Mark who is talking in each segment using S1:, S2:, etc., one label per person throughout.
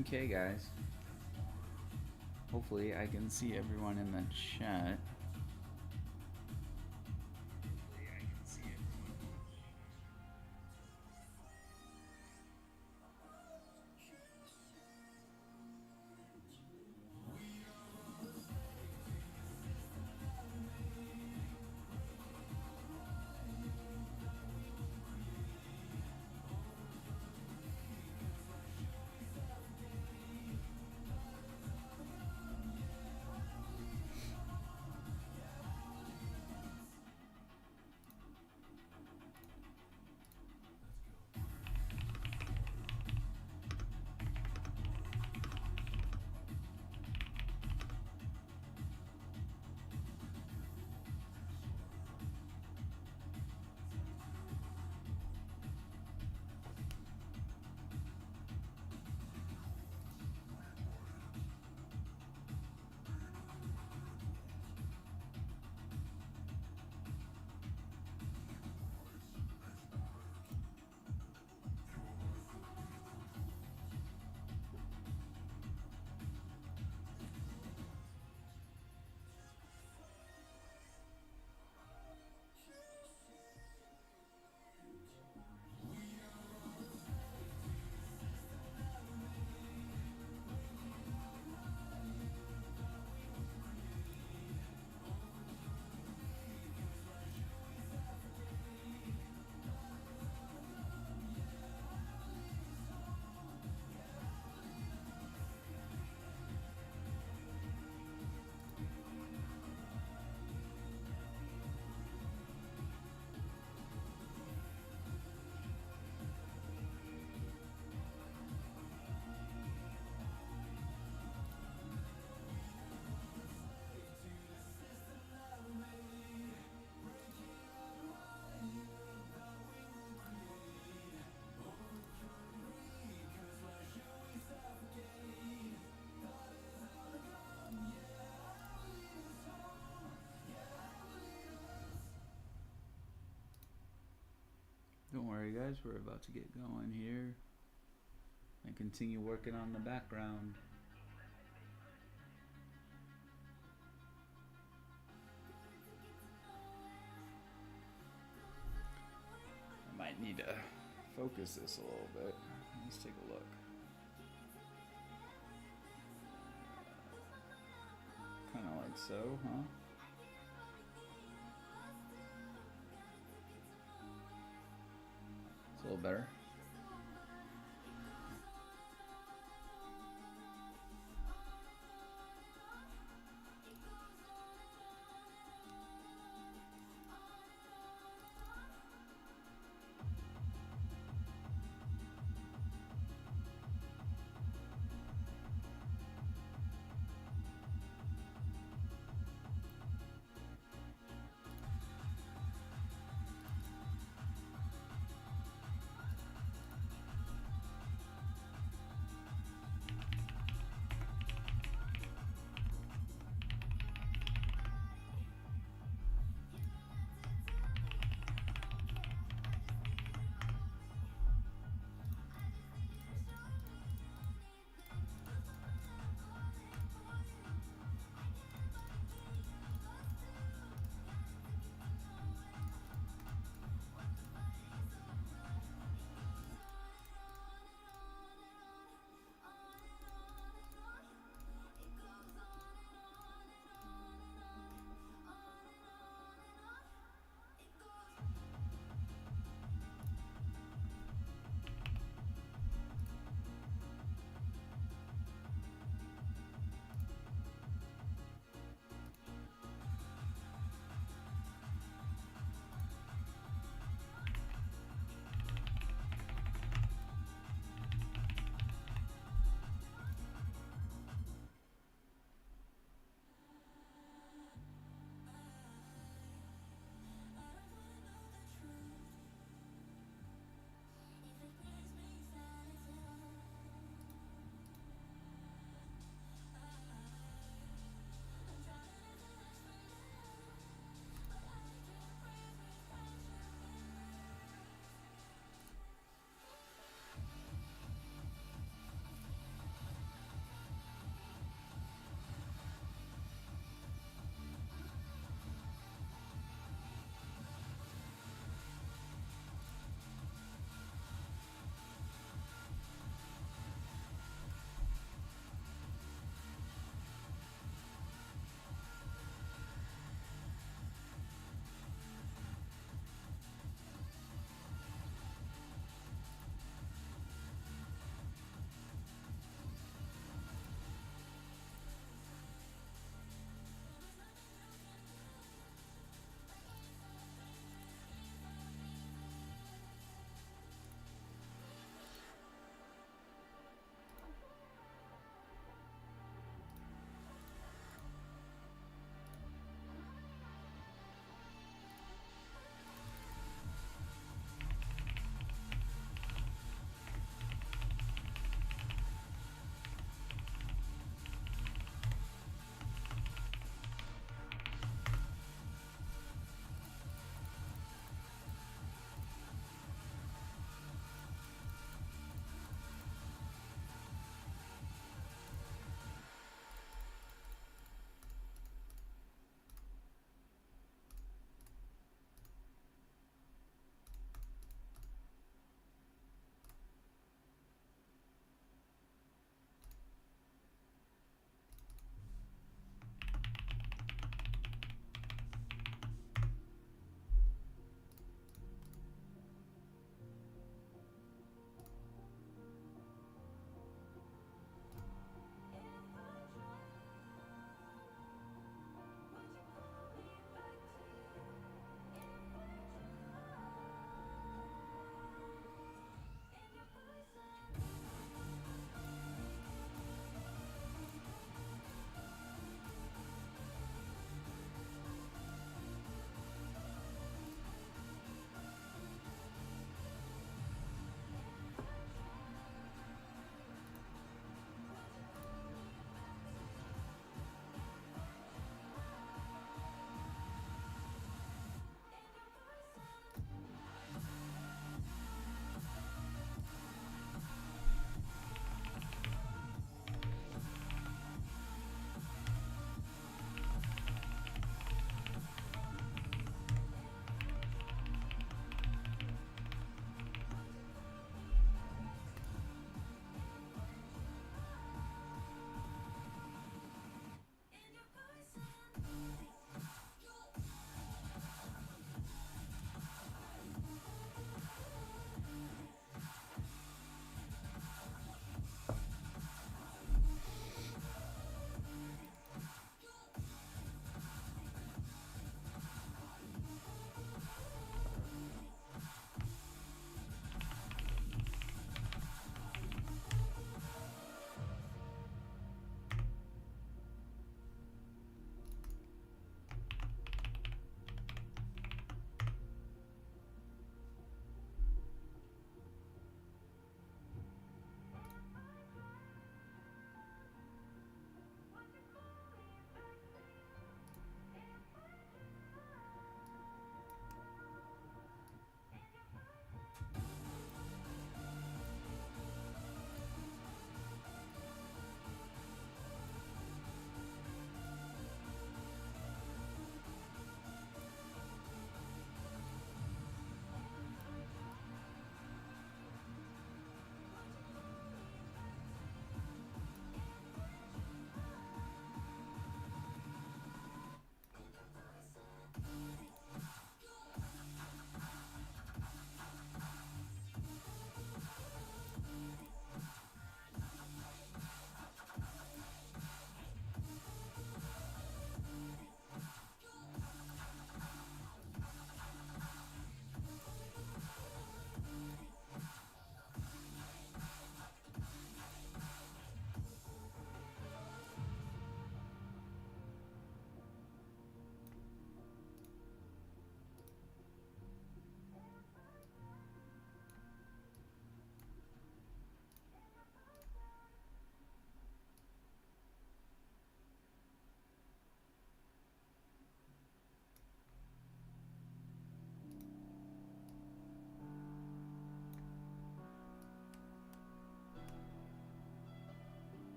S1: Okay, guys. Hopefully I can see everyone in the chat. Don't worry, guys, we're about to get going here and continue working on the background. I might need to focus this a little bit. Let's take a look. Kind of like so, huh? It's a little better.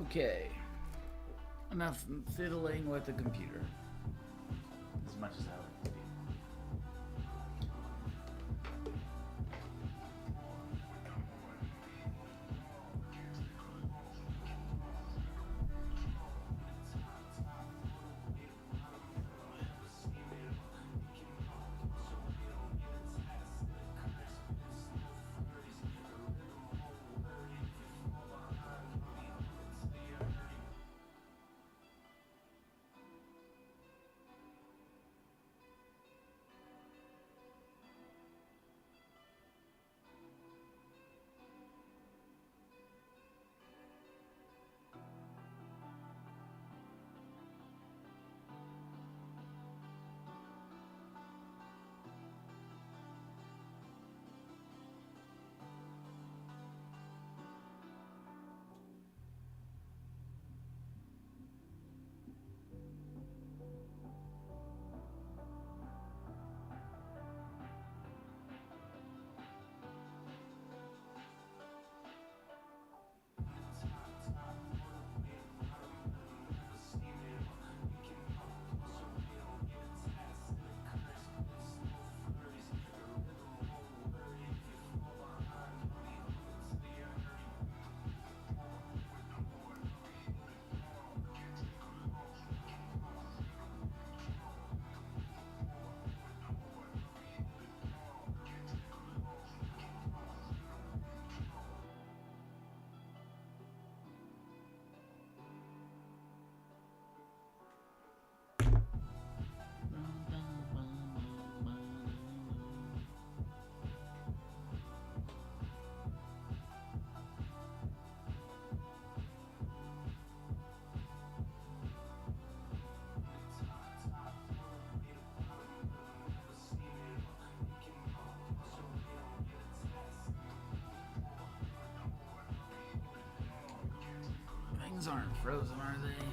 S1: Okay. Enough fiddling with the computer. As much as I like to be. Things aren't frozen, are they?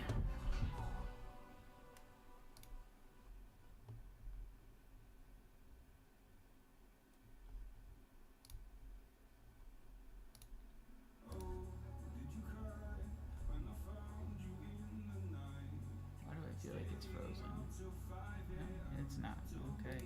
S1: Why do I feel like it's frozen? No, it's not. Okay.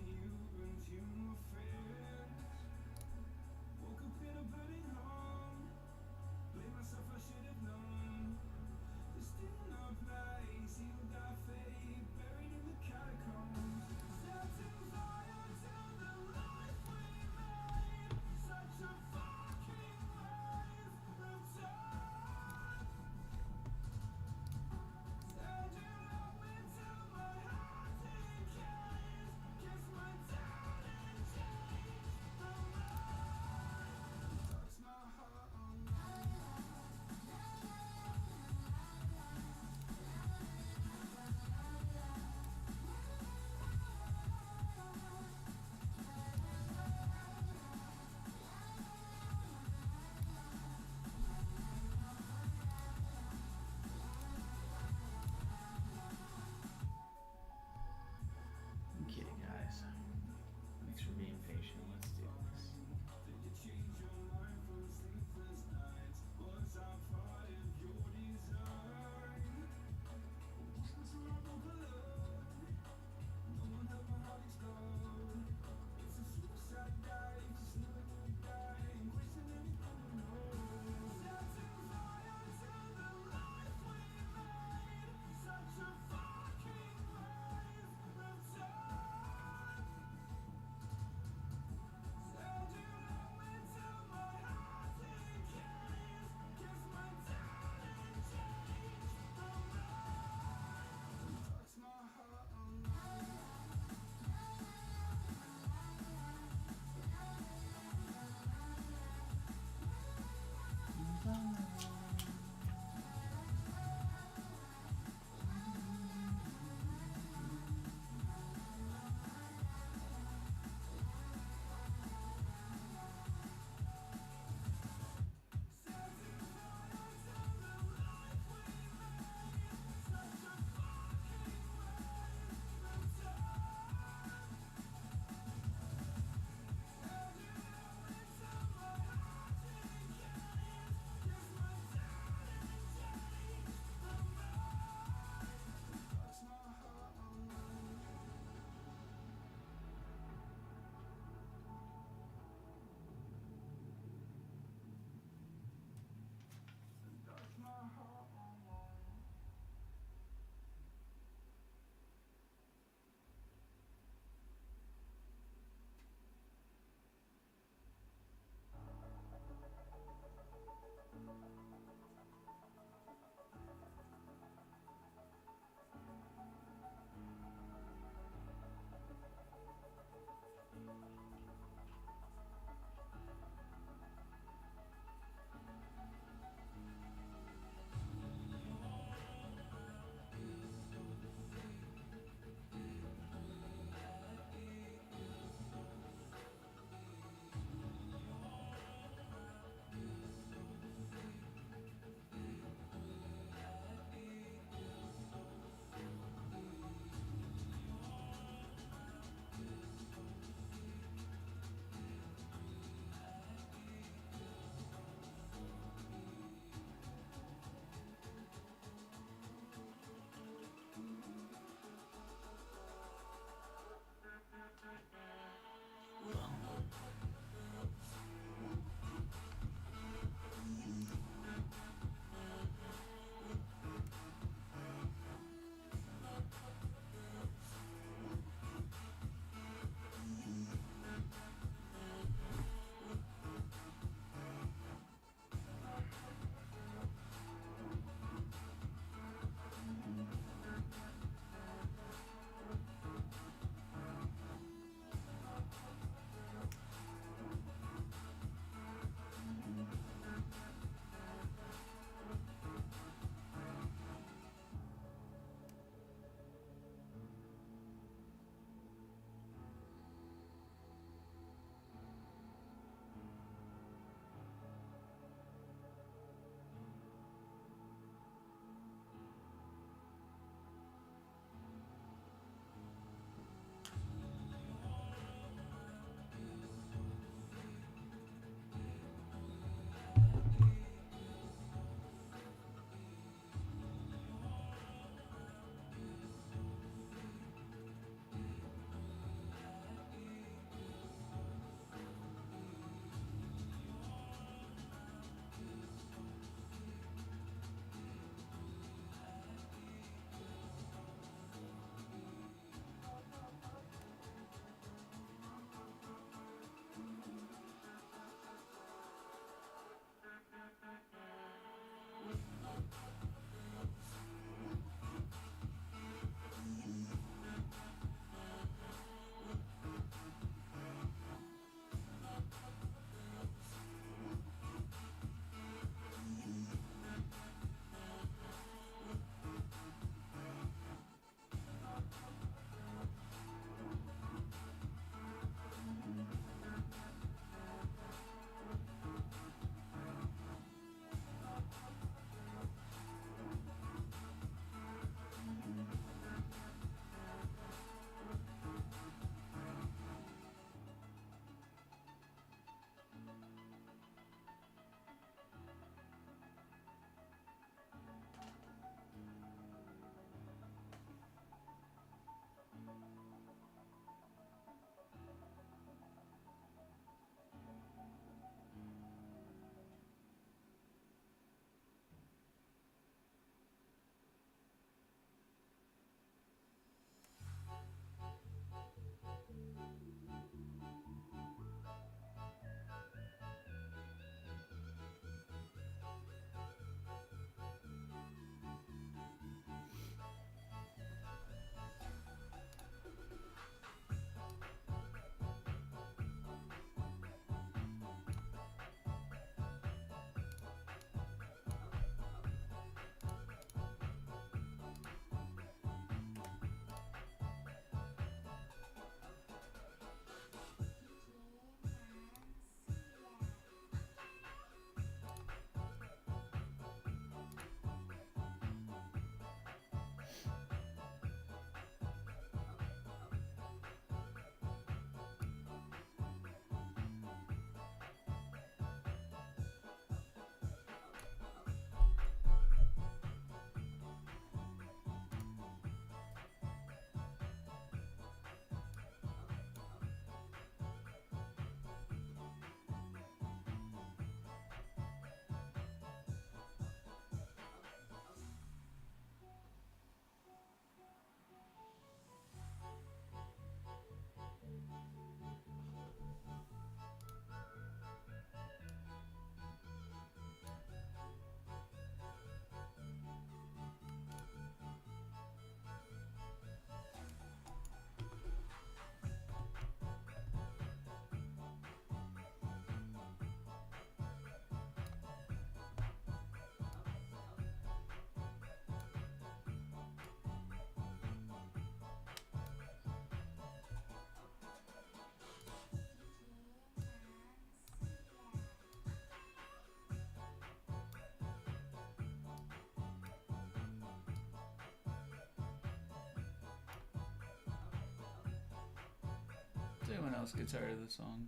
S1: someone else gets tired of the song.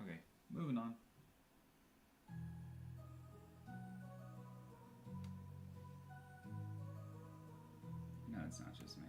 S1: Okay, moving on. No, it's not just me.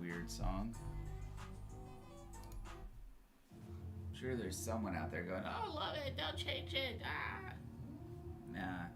S1: Weird song. I'm sure there's someone out there going, "Oh, love it, don't change it." Ah, nah.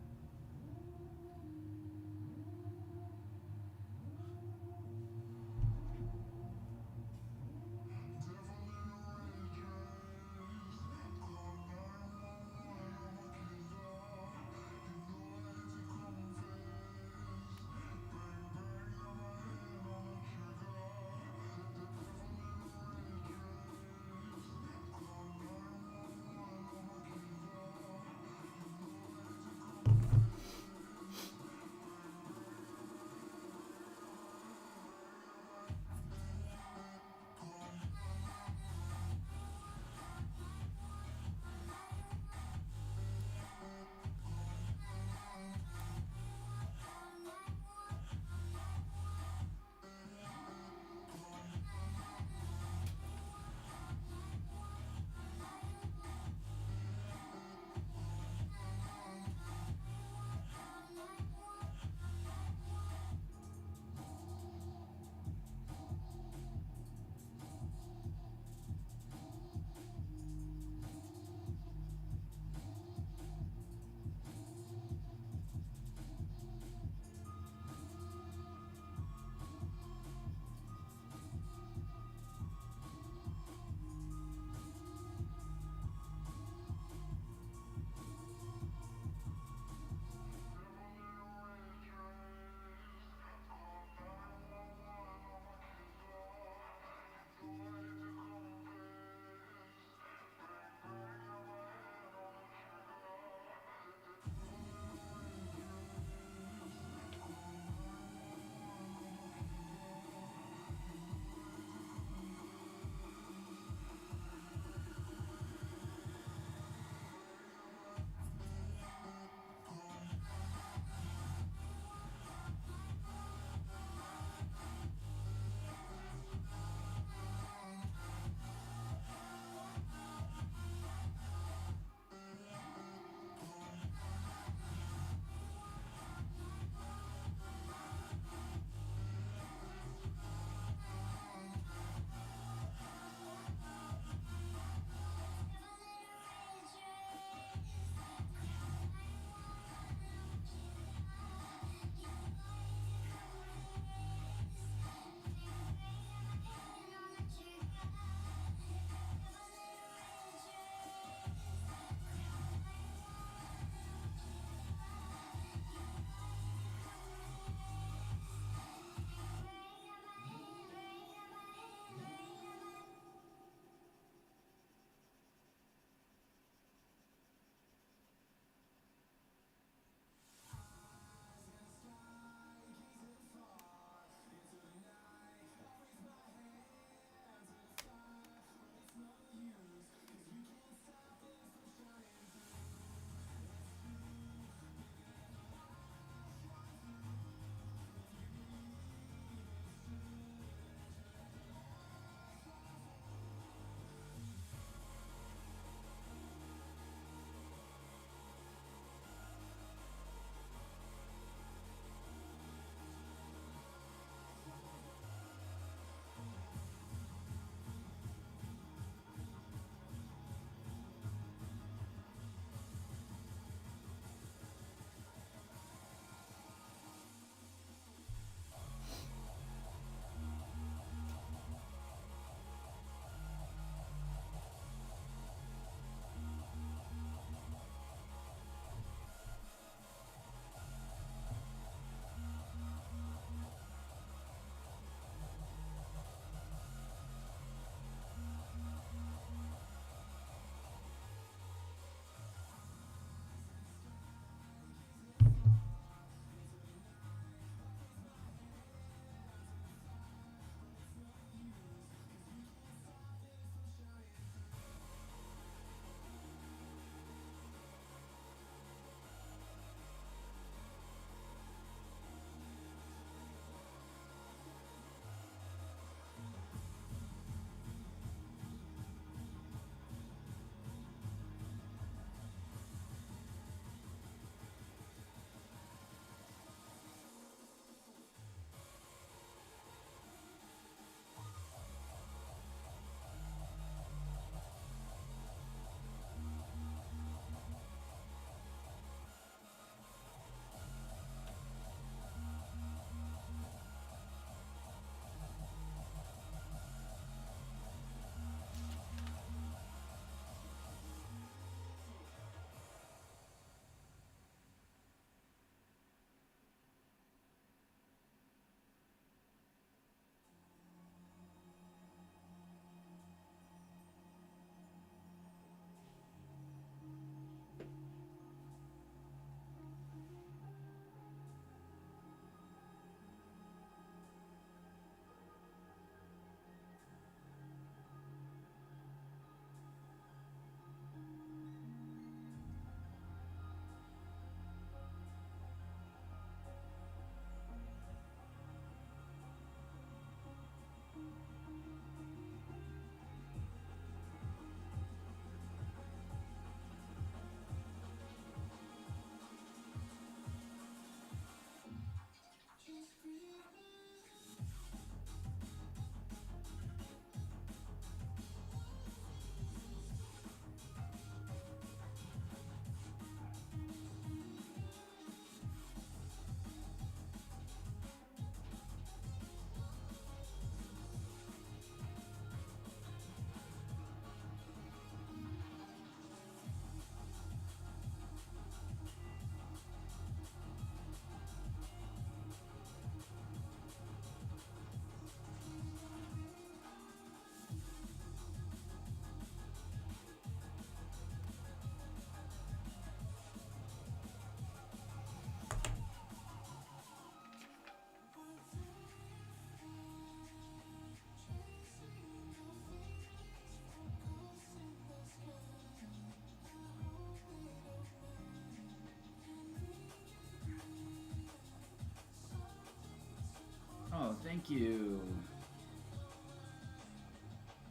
S1: thank you.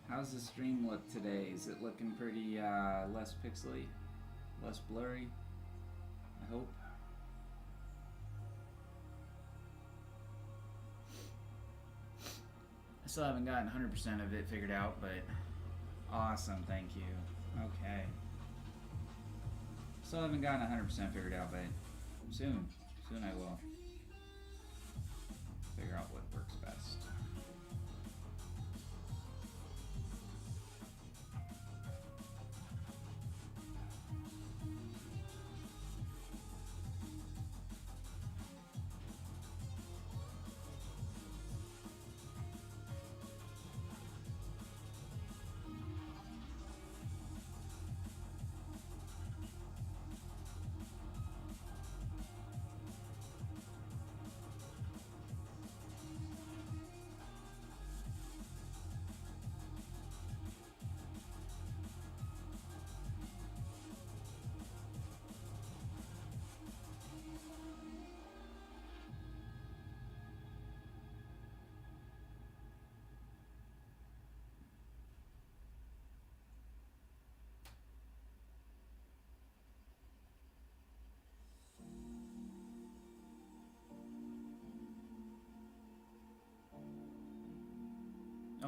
S1: How's the stream look today? Is it looking pretty less pixely? Less blurry? I hope. I still haven't gotten 100% of it figured out, but awesome, thank you. Okay. Still haven't gotten 100% figured out, but soon I will figure out what works best.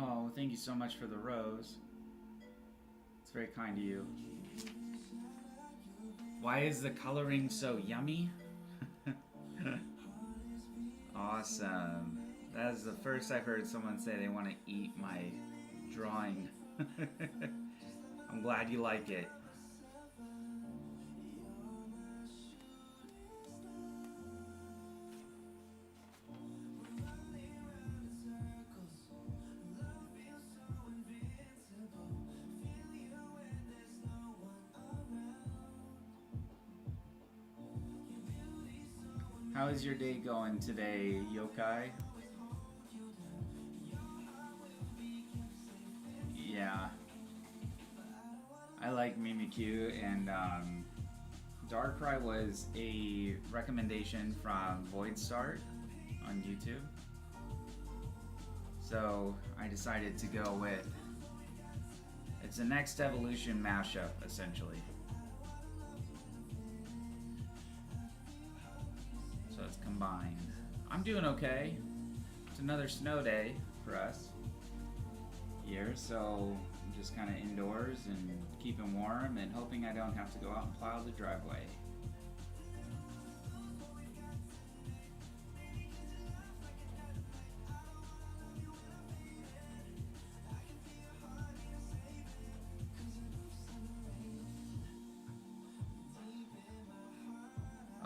S1: Oh, thank you so much for the rose. It's very kind of you. Why is the coloring so yummy? Awesome. That is the first I've heard someone say they want to eat my drawing. I'm glad you like it. How is your day going today, Yokai? Yeah. I like Mimikyu, and Darkrai was a recommendation from Voidstart on YouTube. So I decided to go with, it's a next evolution mashup, essentially. So it's combined. I'm doing okay. It's another snow day for us here, so I'm just kind of indoors and keeping warm and hoping I don't have to go out and plow the driveway.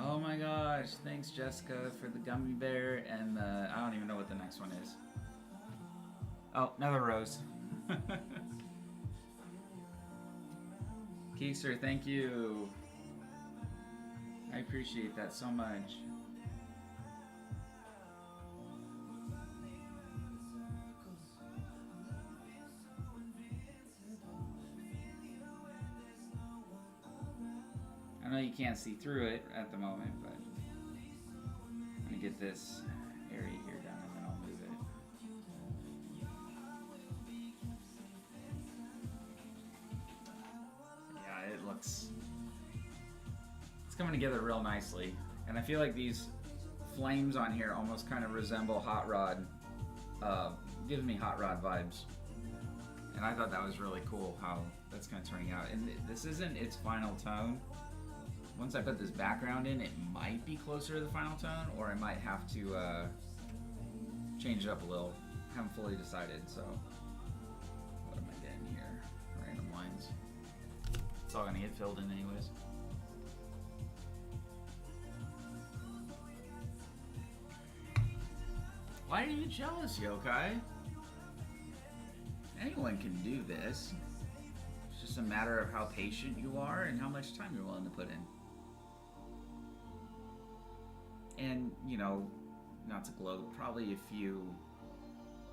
S1: Oh my gosh, thanks Jessica for the gummy bear and the, I don't even know what the next one is. Oh, another rose. Keeser, thank you. I appreciate that so much. I know you can't see through it at the moment, but I'm gonna get this area here done and then I'll move it. Yeah, it looks, it's coming together real nicely. And I feel like these flames on here almost kind of resemble Hot Rod, gives me Hot Rod vibes. And I thought that was really cool how that's kind of turning out. And this isn't its final tone. Once I put this background in, it might be closer to the final tone, or I might have to change it up a little. I haven't fully decided, so what am I getting here? Random lines. It's all gonna get filled in anyways. Why are you jealous, Yokai? Anyone can do this. It's just a matter of how patient you are and how much time you're willing to put in. And, you know, not to gloat, probably a few,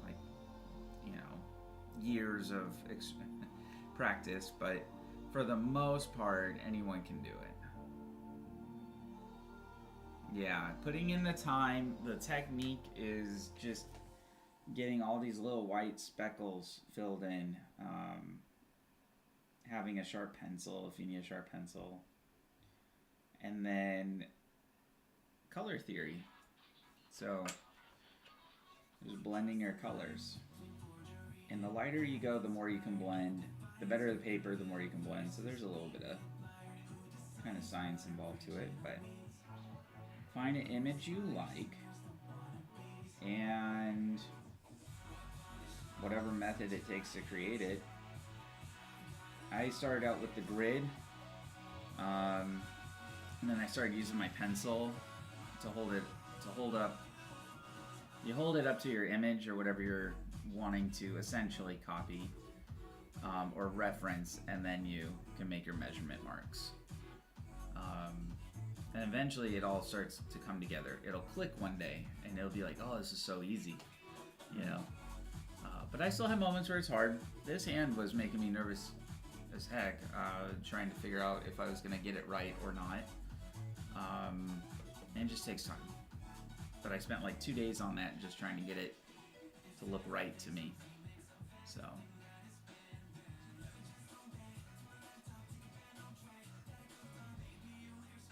S1: like, you know, years of practice, but for the most part, anyone can do it. Yeah, putting in the time, the technique is just, getting all these little white speckles filled in, having a sharp pencil if you need a sharp pencil, and then color theory. So just blending your colors. And the lighter you go, the more you can blend. The better the paper, the more you can blend. So there's a little bit of kind of science involved to it, but find an image you like and whatever method it takes to create it. I started out with the grid, and then I started using my pencil to hold up. You hold it up to your image or whatever you're wanting to essentially copy or reference, and then you can make your measurement marks. And eventually it all starts to come together. It'll click one day and it'll be like, oh, this is so easy, you know. But I still have moments where it's hard. This hand was making me nervous as heck, trying to figure out if I was going to get it right or not. And it just takes time. But I spent like 2 days on that just trying to get it to look right to me. So.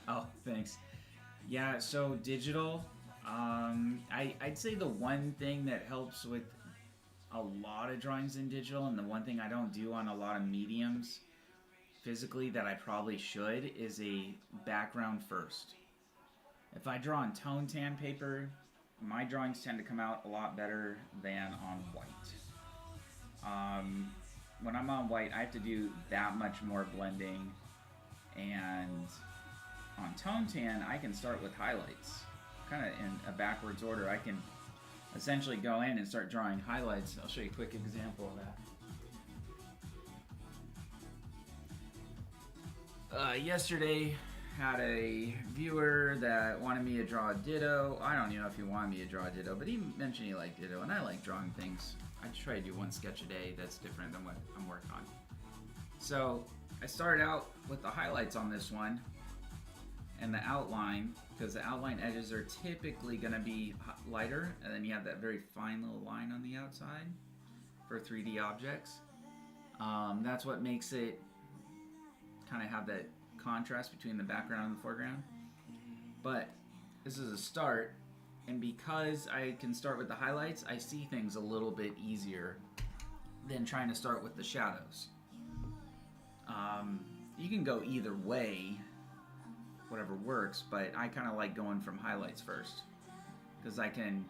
S1: Oh, thanks. Yeah, so digital, I'd say the one thing that helps with a lot of drawings in digital, and the one thing I don't do on a lot of mediums physically that I probably should, is a background first. If I draw on tone tan paper, my drawings tend to come out a lot better than on white. When I'm on white, I have to do that much more blending, and on tone tan, I can start with highlights, kind of in a backwards order. I can essentially go in and start drawing highlights. I'll show you a quick example of that. Yesterday, had a viewer that wanted me to draw a ditto. I don't even know if he wanted me to draw a ditto, but he mentioned he liked ditto, and I like drawing things. I try to do one sketch a day that's different than what I'm working on. So I started out with the highlights on this one and the outline, because the outline edges are typically going to be lighter, and then you have that very fine little line on the outside for 3D objects. That's what makes it kind of have that contrast between the background and the foreground. But this is a start, and because I can start with the highlights, I see things a little bit easier than trying to start with the shadows. You can go either way, whatever works, but I kind of like going from highlights first because I can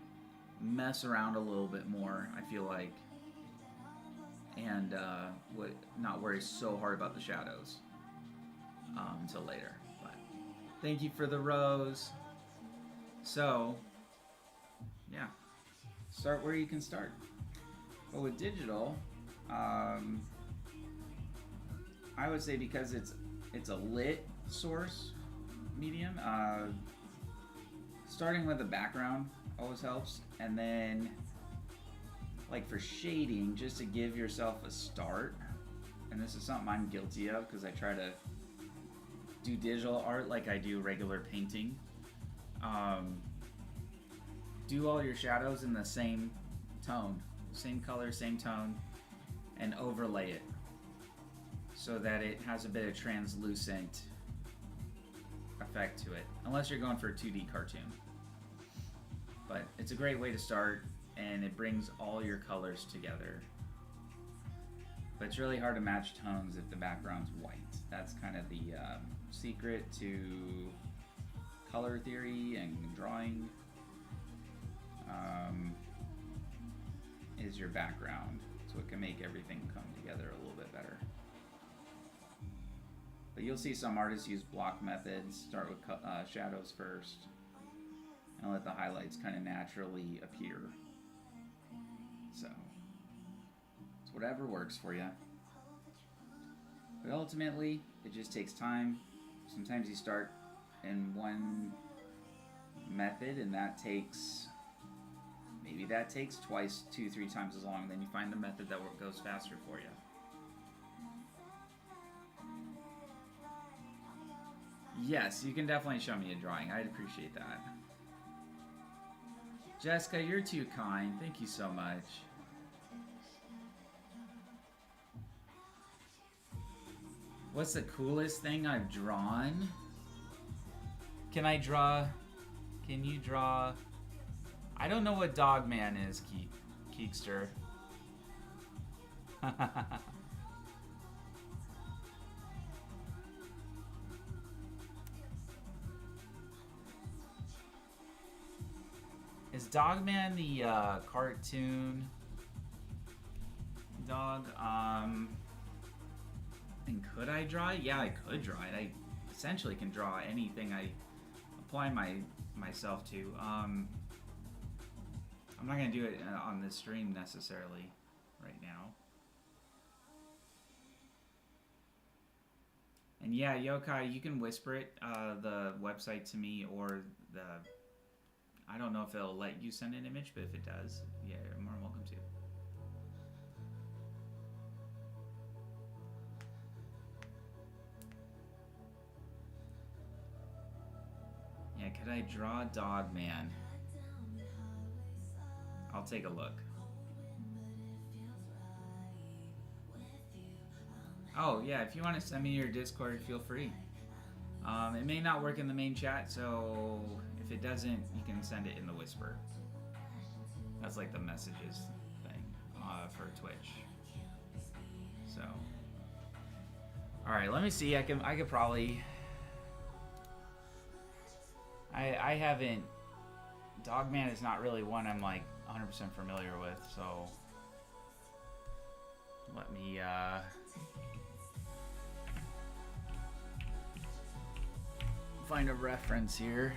S1: mess around a little bit more, I feel like, and not worry so hard about the shadows until later. But thank you for the rose. So yeah, start where you can start. But with digital, I would say because it's a lit source medium, starting with the background always helps, and then like for shading, just to give yourself a start, and this is something I'm guilty of because I try to do digital art like I do regular painting. Do all your shadows in the same tone, same color, same tone, and overlay it so that it has a bit of translucent effect to it, unless you're going for a 2D cartoon. But it's a great way to start, and it brings all your colors together. But it's really hard to match tones if the background's white. That's kind of the secret to color theory and drawing, is your background. So it can make everything come together a little bit better. But you'll see some artists use block methods, start with shadows first, and let the highlights kind of naturally appear. So it's whatever works for you. But ultimately, it just takes time. Sometimes you start in one method, and maybe that takes twice, 2-3 times as long. Then you find the method that goes faster for you. Yes, you can definitely show me a drawing. I'd appreciate that. Jessica, you're too kind. Thank you so much. What's the coolest thing I've drawn? Can I draw? Can you draw? I don't know what Dogman is, Keekster. Is Dogman the cartoon dog? And could I draw it? Yeah, I could draw it. I essentially can draw anything I apply myself to. I'm not gonna do it on this stream necessarily right now. And yeah, Yokai, you can whisper it, the website to me, or the... I don't know if it'll let you send an image, but if it does, yeah, you're more than welcome to. Yeah, could I draw Dogman? I'll take a look. Oh, yeah, if you want to send me your Discord, feel free. It may not work in the main chat, so if it doesn't, you can send it in the whisper. That's like the messages thing for Twitch. So, all right, let me see. I could probably. I haven't. Dogman is not really one I'm like 100% familiar with, so let me. Find a reference here.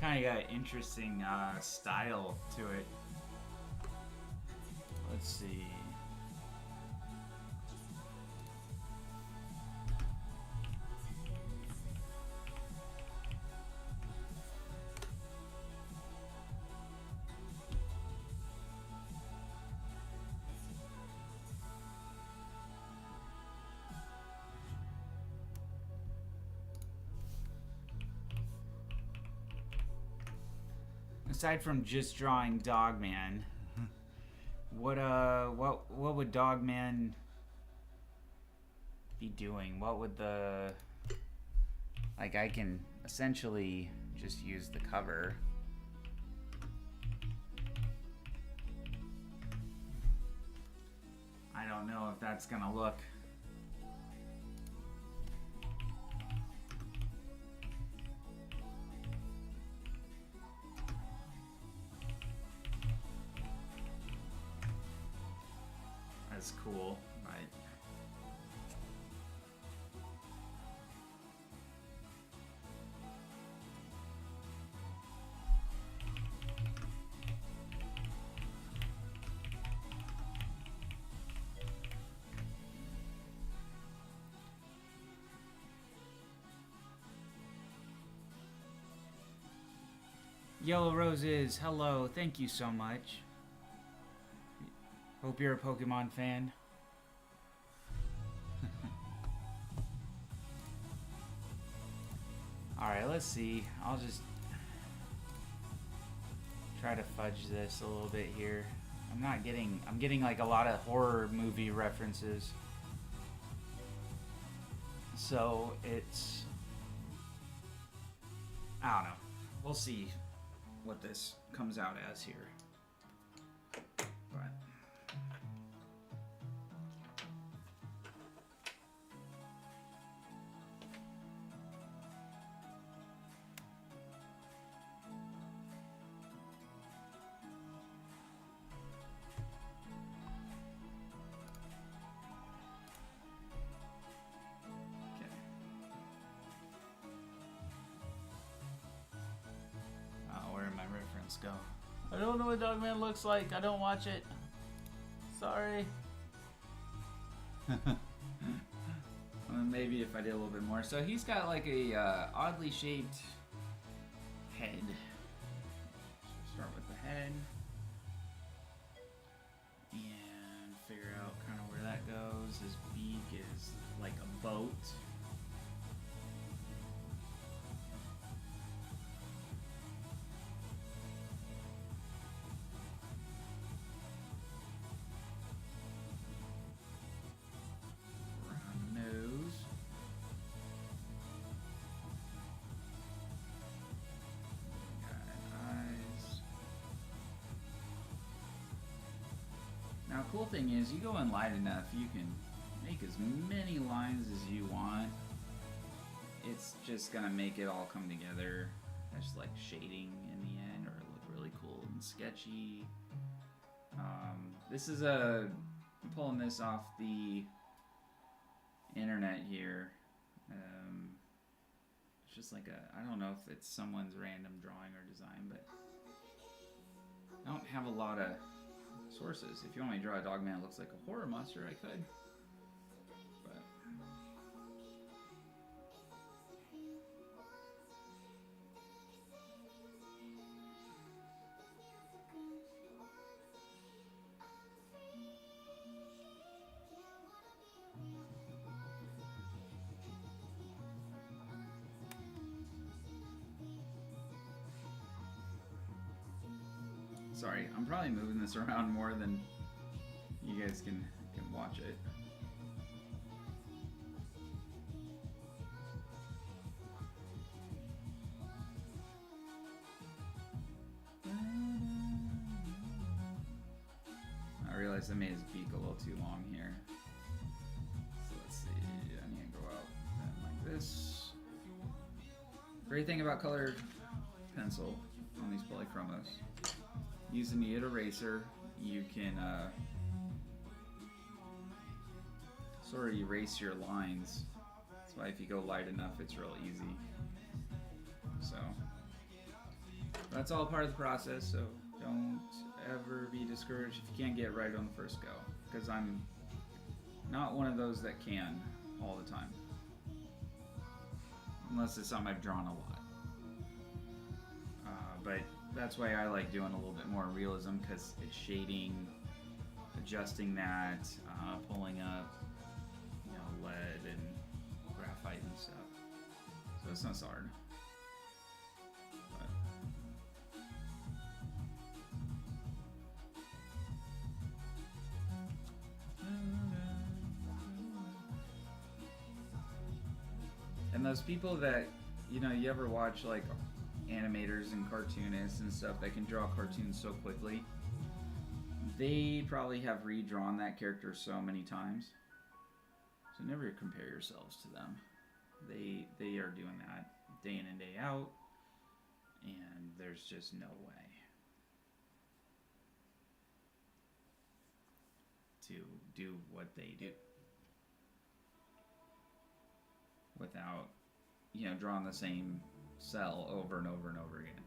S1: Kind of got an interesting style to it. Let's see. Aside from just drawing Dogman, what would Dogman be doing? What would the... Like, I can essentially just use the cover. I don't know if that's gonna look... That's cool, right? Yellow Roses, hello, thank you so much. Hope you're a Pokemon fan. Alright, let's see. I'll just try to fudge this a little bit here. I'm getting like a lot of horror movie references. So it's, I don't know. We'll see what this comes out as here.
S2: go. I don't know what Dogman looks like. I don't watch it. Sorry.
S1: Maybe if I did a little bit more. So he's got like a oddly shaped head. Start with the head. And figure out kind of where that goes. His beak is like a boat. Now, cool thing is, you go in light enough, you can make as many lines as you want. It's just gonna make it all come together. That's like shading in the end, or look really cool and sketchy. This is I'm pulling this off the internet here. It's just like I don't know if it's someone's random drawing or design, but I don't have a lot of sources. If you want me to draw a Dogman that looks like a horror monster, I could. But sorry, I'm probably moving this around more than you guys can watch it. I realized I made his beak a little too long here. So let's see, I need to go out like this. Great thing about colored pencil on these polychromos. Using the eraser, you can sort of erase your lines. That's why if you go light enough, it's real easy. So that's all part of the process, so don't ever be discouraged if you can't get it right on the first go, because I'm not one of those that can all the time. Unless it's something I've drawn a lot. But that's why I like doing a little bit more realism, because it's shading, adjusting that, pulling up, you know, lead and graphite and stuff. So it's not so hard. And those people that, you know, you ever watch like animators and cartoonists and stuff that can draw cartoons so quickly, they probably have redrawn that character so many times. So never compare yourselves to them. They are doing that day in and day out, and there's just no way to do what they do without, you know, drawing the same cell over and over and over again.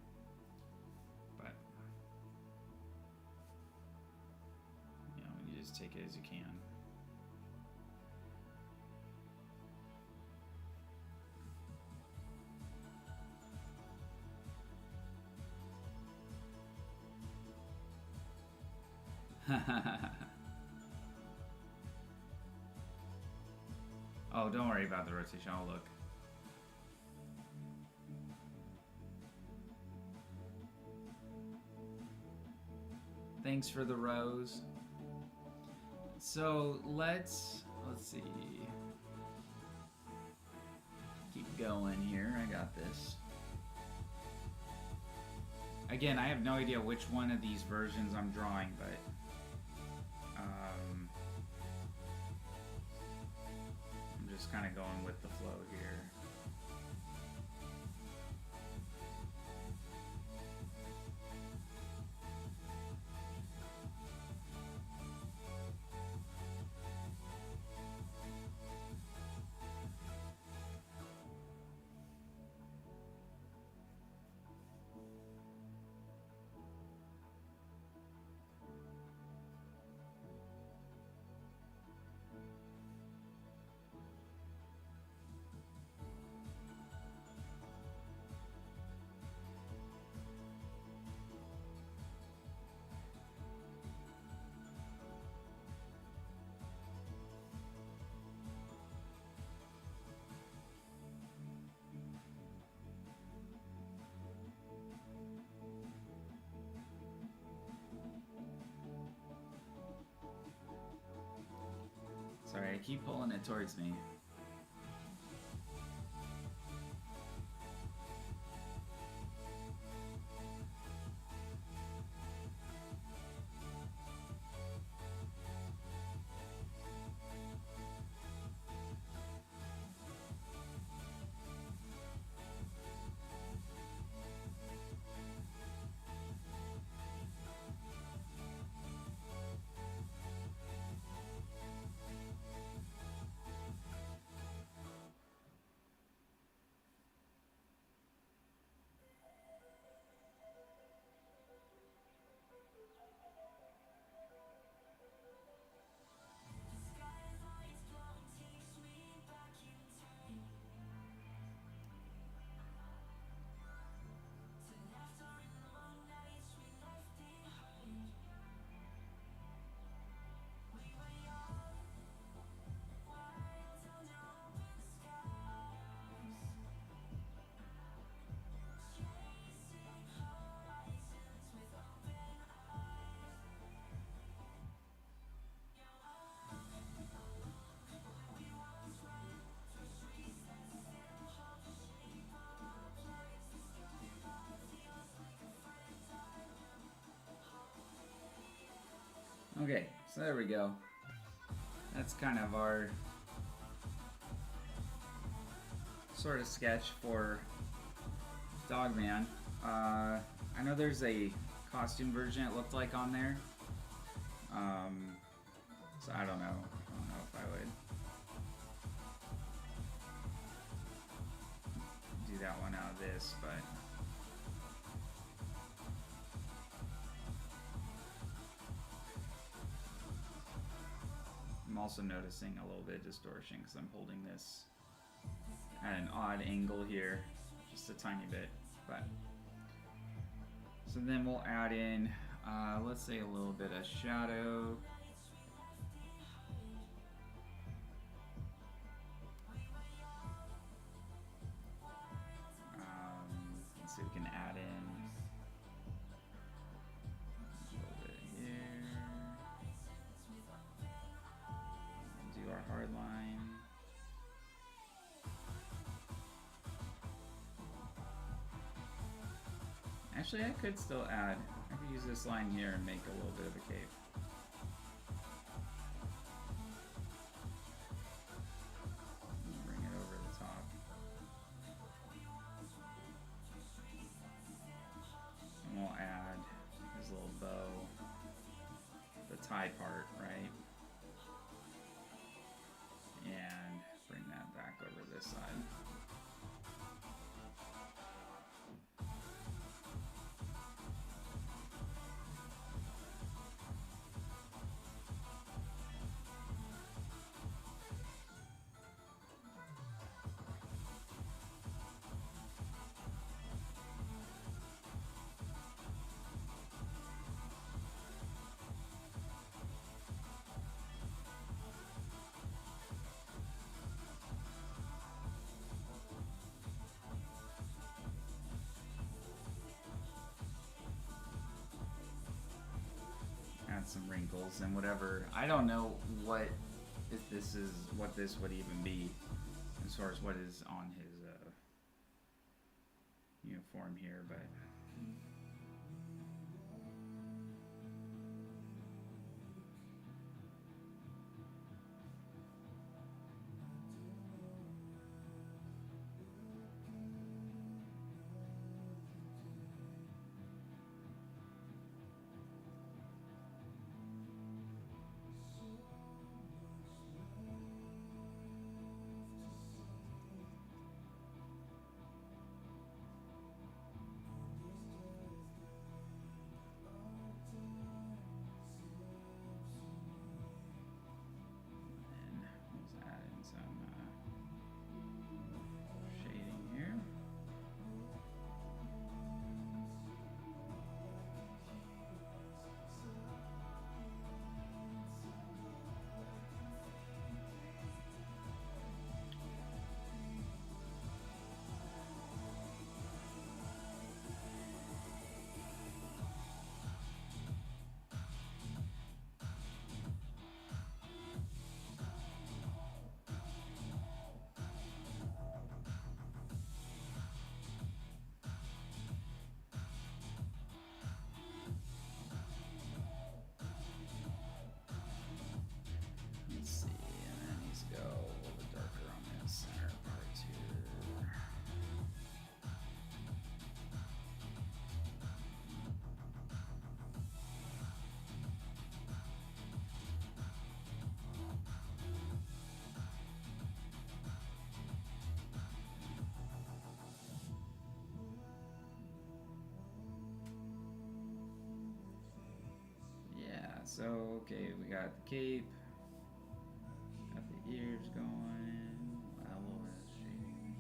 S1: But, you know, you just take it as you can. Oh, don't worry about the rotation. I'll look. Thanks for the rose. So let's see. Keep going here. I got this. Again, I have no idea which one of these versions I'm drawing, but I'm just kind of going with the flow here. Sorry, I keep pulling it towards me. Okay, so there we go. That's kind of our sort of sketch for Dogman. I know there's a costume version it looked like on there. So I don't know. I don't know if I would do that one out of this, but I'm also noticing a little bit of distortion because I'm holding this at an odd angle here, just a tiny bit. But so then we'll add in, let's say a little bit of shadow. Let's see if we can add in a little bit here. Do our hard line. Actually, I could still add. I could use this line here and make a little bit of a cape. Bring it over the top. And we'll add his little bow, the tie part, right? And bring that back over this side. Add some wrinkles and whatever. I don't know what if this is what this would even be as far as what is on his uniform here, but So, okay, we got the cape, got the ears going, owl has shading.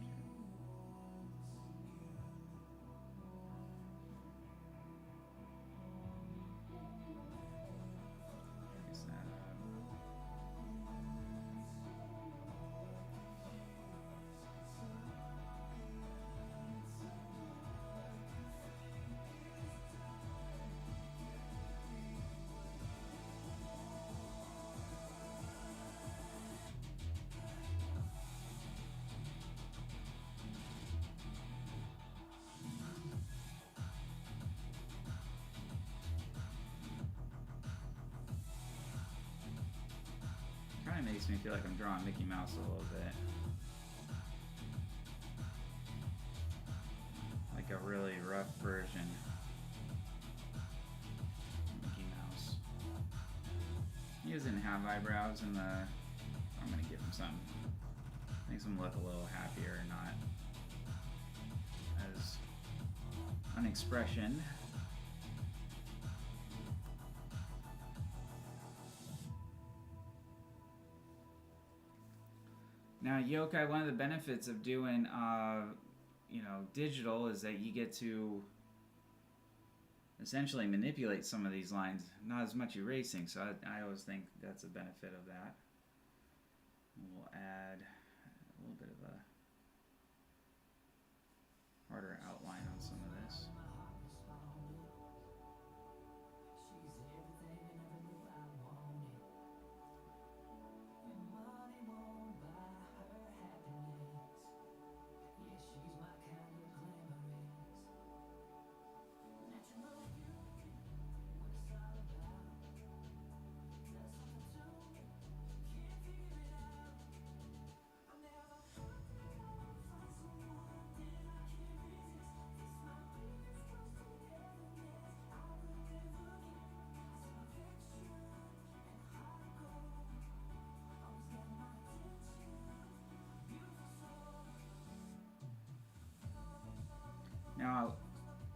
S1: Fix that up. Kind of makes me feel like I'm drawing Mickey Mouse a little bit. Like a really rough version of Mickey Mouse. He doesn't have eyebrows in the... I'm gonna give him some. Makes him look a little happier, not as an expression. Now, yokai, one of the benefits of doing, you know, digital is that you get to essentially manipulate some of these lines, not as much erasing. So I always think that's a benefit of that. We'll add a little bit of a harder outline on some of this. Now,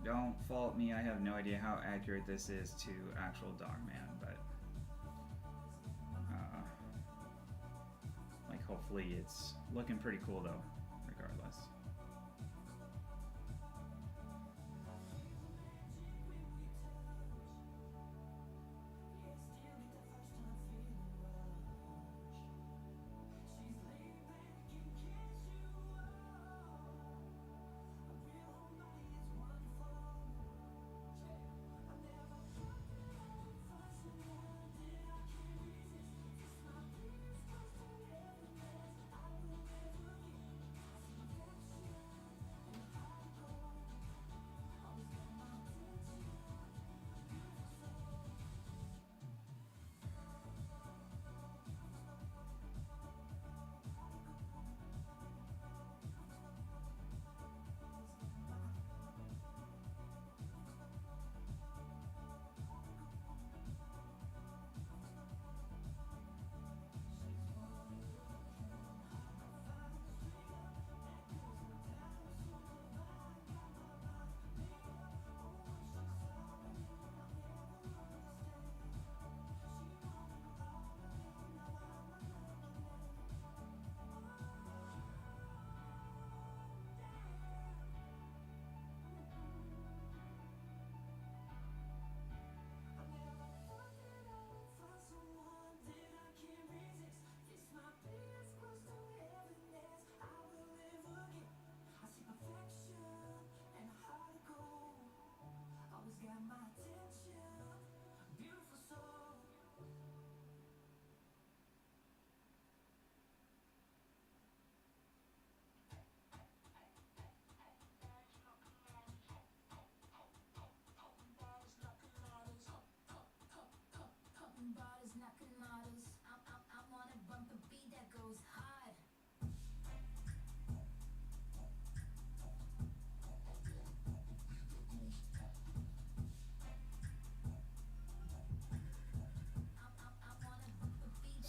S1: don't fault me, I have no idea how accurate this is to actual Dogman, but like hopefully it's looking pretty cool though, regardless.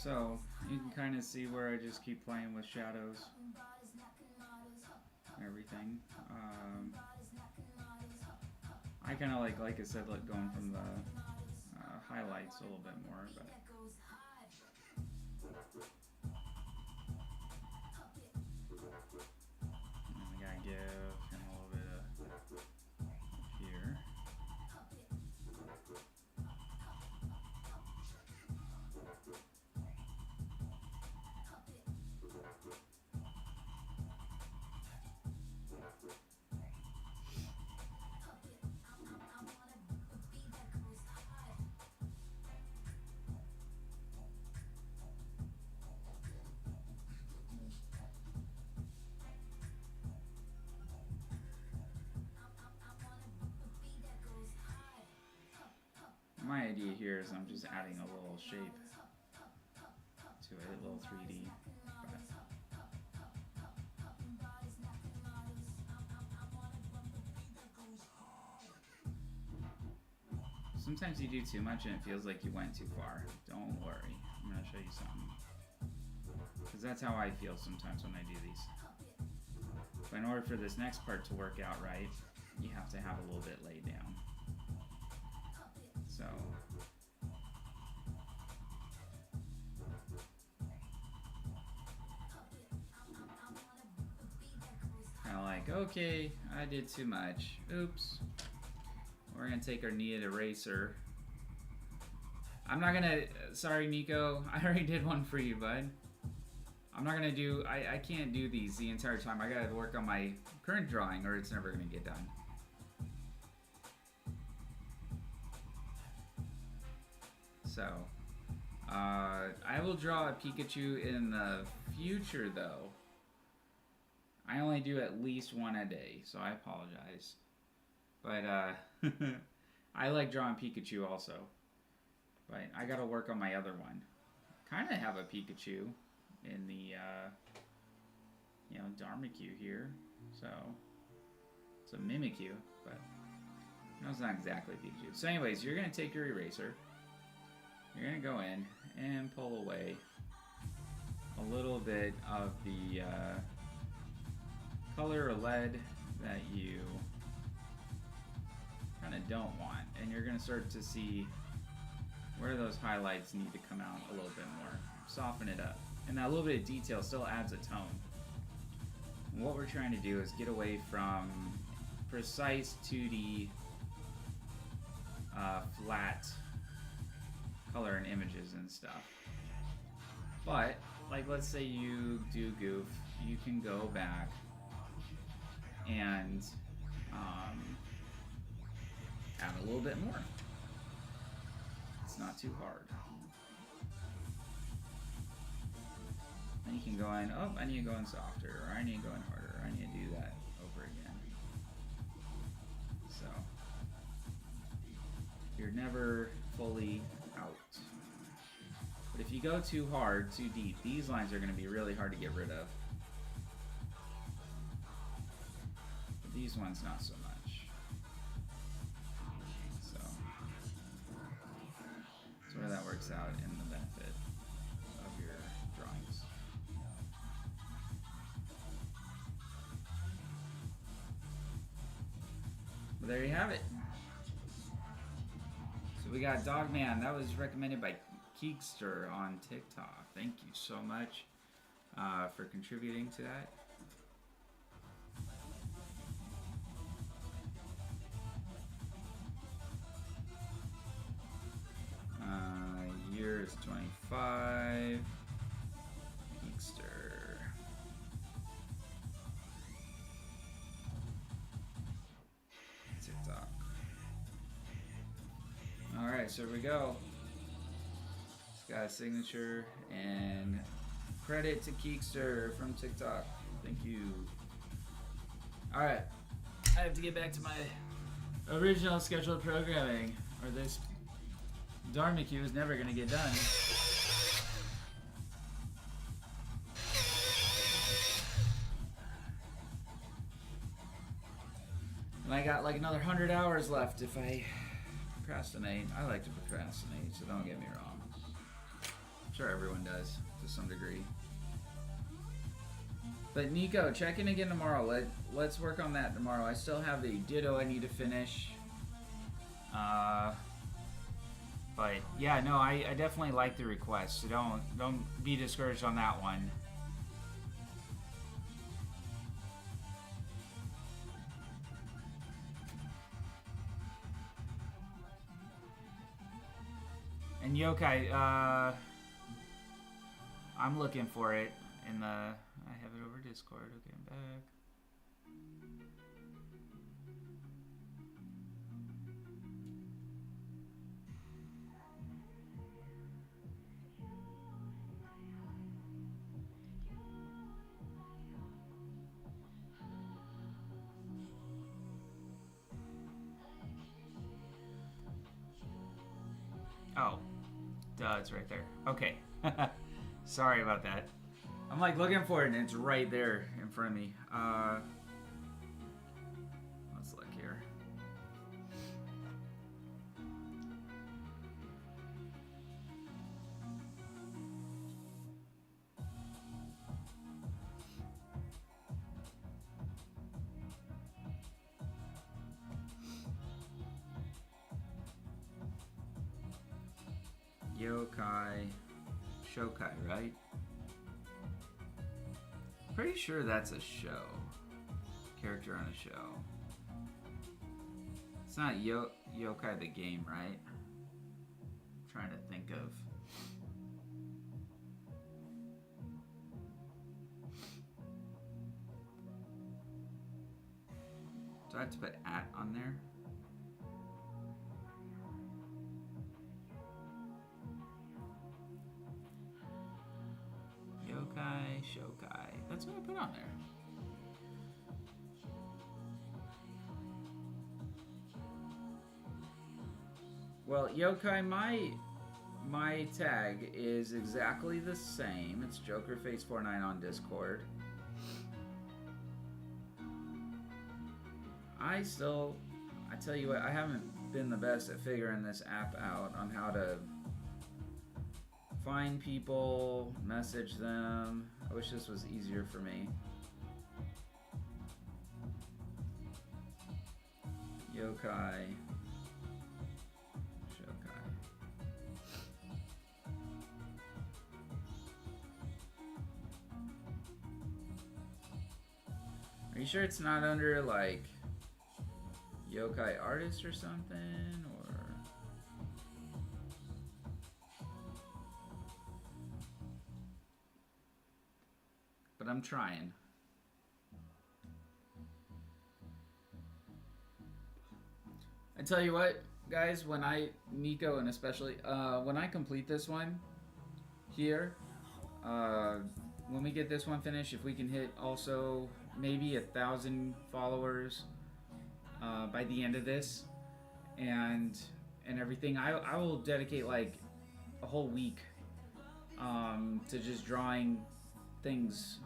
S1: So you can kind of see where I just keep playing with shadows and everything. I kind of like I said, going from the highlights a little bit more, but and we gotta give him a little bit of here. My idea here is I'm just adding a little shape to it, a little 3D. Sometimes you do too much and it feels like you went too far. Don't worry, I'm gonna show you something. Because that's how I feel sometimes when I do these. But in order for this next part to work out right, you have to have a little bit laid down. So kind of like, okay, I did too much. Oops. We're gonna take our kneaded eraser. I'm not gonna, sorry Nico, I already did one for you, bud. I'm not gonna do, I can't do these the entire time. I gotta work on my current drawing or it's never gonna get done. So, I will draw a Pikachu in the future though. I only do at least one a day, so I apologize. But, I like drawing Pikachu also. But I gotta work on my other one. Kinda have a Pikachu in the, you know, Darmikyu here. So, it's a Mimikyu, but no, it's not exactly Pikachu. So anyways, you're gonna take your eraser. You're gonna go in and pull away a little bit of the color or lead that you kind of don't want, and you're gonna start to see where those highlights need to come out a little bit more. Soften it up, and that little bit of detail still adds a tone. And what we're trying to do is get away from precise 2D flat color and images and stuff. But, like, let's say you do goof, you can go back and add a little bit more. It's not too hard. And you can go in, oh, I need to go in softer, or I need to go in harder, or I need to do that over again. So, you're never fully out. But if you go too hard, too deep, these lines are going to be really hard to get rid of. But these ones, not so much. So, that's where that works out in the benefit of your drawings. But there you have it. So we got Dogman. That was recommended by Keekster on TikTok. Thank you so much for contributing to that. Year is 25. Keekster. TikTok. Alright, so here we go. It's got a signature and credit to Keekster from TikTok. Thank you. Alright, I have to get back to my original scheduled programming, or this Darmikyu is never gonna get done. And I got like another 100 hours left if I procrastinate. I like to procrastinate, so don't get me wrong. I'm sure everyone does to some degree. But Nico, check in again tomorrow. Let's work on that tomorrow. I still have the Ditto I need to finish. But yeah, no, I definitely like the request. So don't be discouraged on that one. And yokai, I'm looking for it in the. I have it over Discord. Okay, I'm back. Oh, duh, it's right there. Okay. Sorry about that. I'm like looking for it and it's right there in front of me. Let's look here. Yokai Shokai, right? Pretty sure that's a show. Character on a show. It's not Yokai the game, right? I'm trying to think of. Do I have to put at on there? Yokai Shokai. That's what I put on there. Well, yokai, my tag is exactly the same. It's JokerFace49 on Discord. I tell you what, I haven't been the best at figuring this app out on how to find people, message them. I wish this was easier for me. Yokai. Shokai. Are you sure it's not under like Yokai Artist or something? Or but I'm trying. I tell you what, guys, when Nico and especially, when I complete this one here, when we get this one finished, if we can hit also maybe 1,000 followers by the end of this and everything, I will dedicate like a whole week to just drawing things,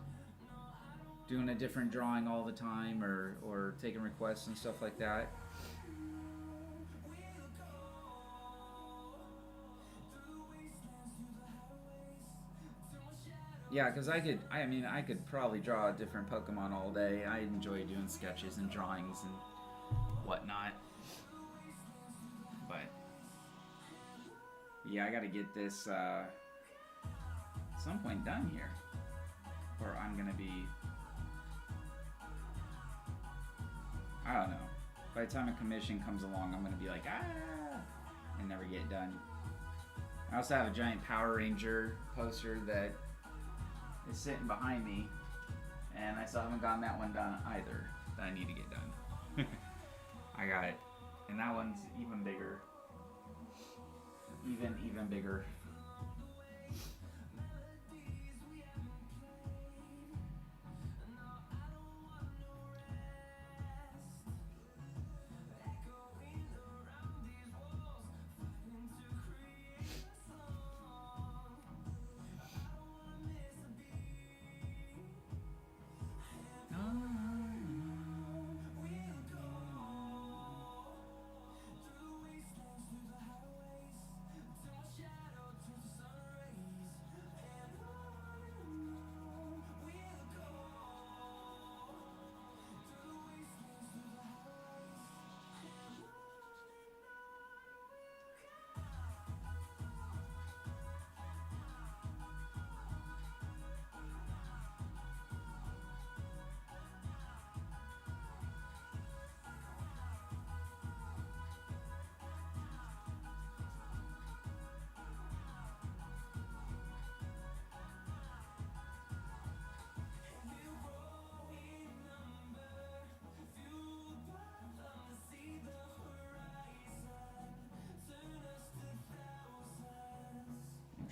S1: doing a different drawing all the time, or taking requests and stuff like that. Yeah, because I could probably draw a different Pokemon all day. I enjoy doing sketches and drawings and whatnot. But yeah, I gotta get this at some point done here, or I'm gonna be, I don't know. By the time a commission comes along, I'm gonna be like, and never get done. I also have a giant Power Ranger poster that is sitting behind me, and I still haven't gotten that one done either, that I need to get done. I got it, and that one's even bigger, even bigger.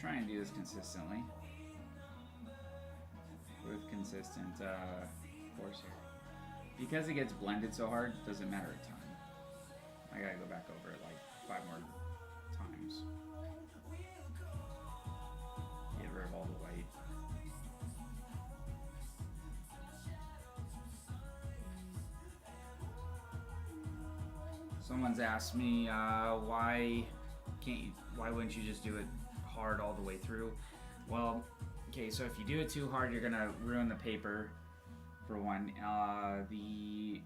S1: try and do this consistently with consistent force here. Because it gets blended so hard, it doesn't matter a ton. I gotta go back over it like 5 more times. Get rid of all the white. Someone's asked me why wouldn't you just do it hard all the way through? Well, okay, so if you do it too hard, you're gonna ruin the paper, for one. The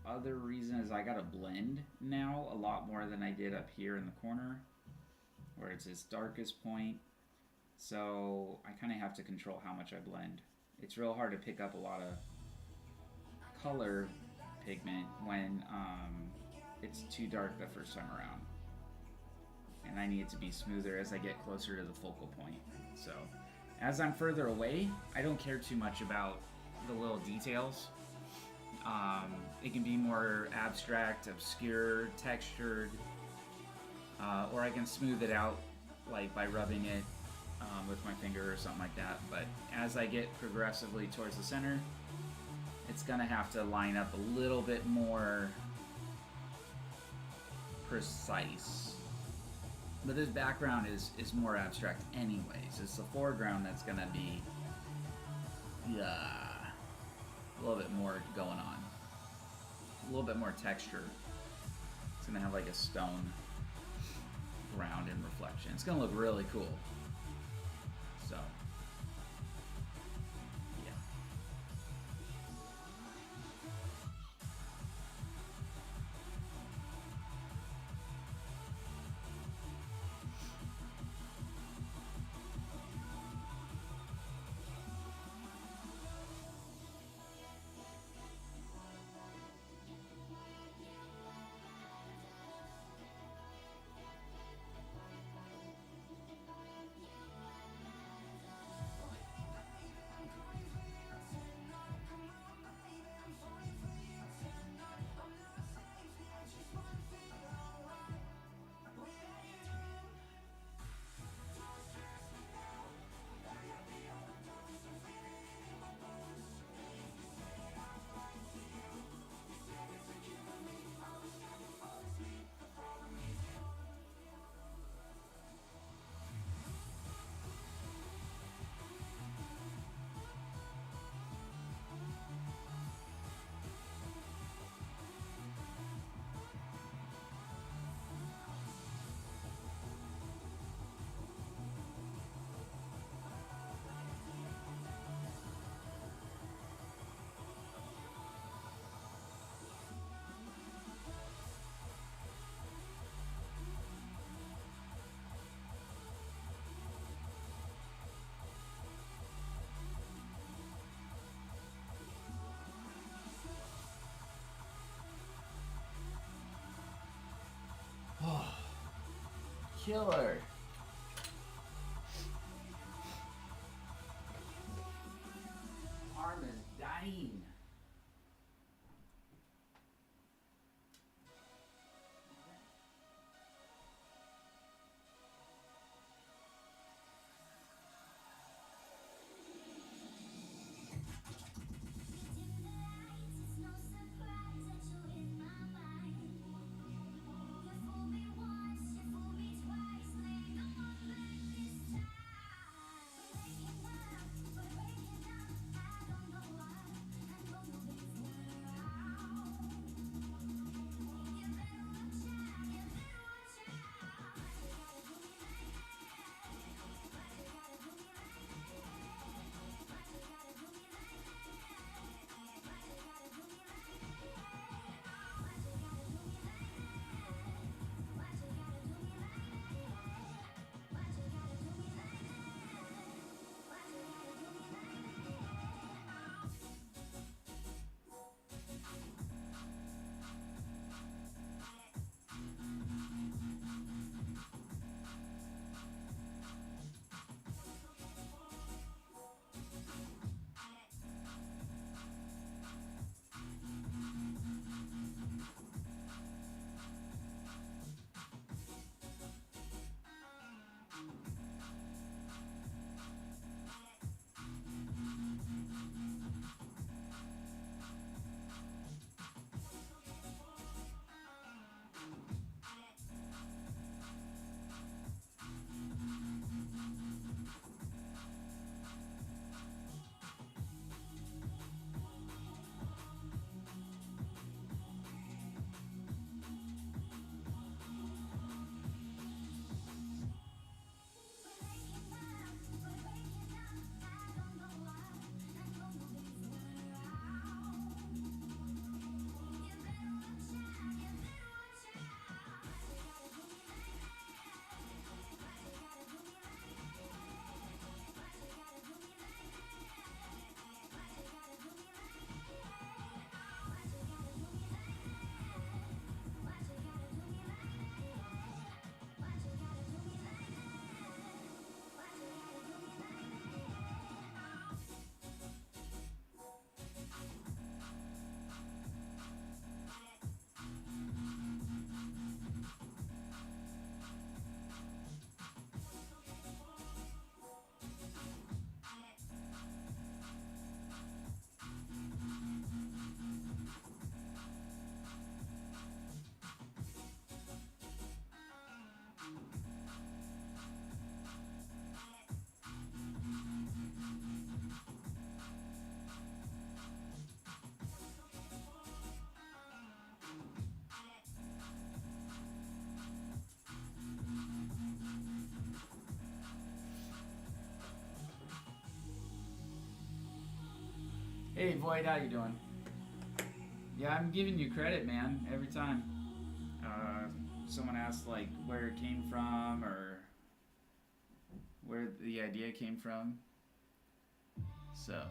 S1: other reason is I gotta blend now a lot more than I did up here in the corner, where it's its darkest point. So I kind of have to control how much I blend. It's real hard to pick up a lot of color pigment when it's too dark the first time around. And I need it to be smoother as I get closer to the focal point. So as I'm further away, I don't care too much about the little details. It can be more abstract, obscure, textured, or I can smooth it out like by rubbing it with my finger or something like that. But as I get progressively towards the center, it's gonna have to line up a little bit more precise. But this background is more abstract anyways. It's the foreground that's gonna be a little bit more going on. A little bit more texture. It's gonna have like a stone ground in reflection. It's gonna look really cool. So yeah. Killer. Arm is dying. Hey, Void, how you doing? Yeah, I'm giving you credit, man, every time. Someone asked, like, where it came from or where the idea came from. So,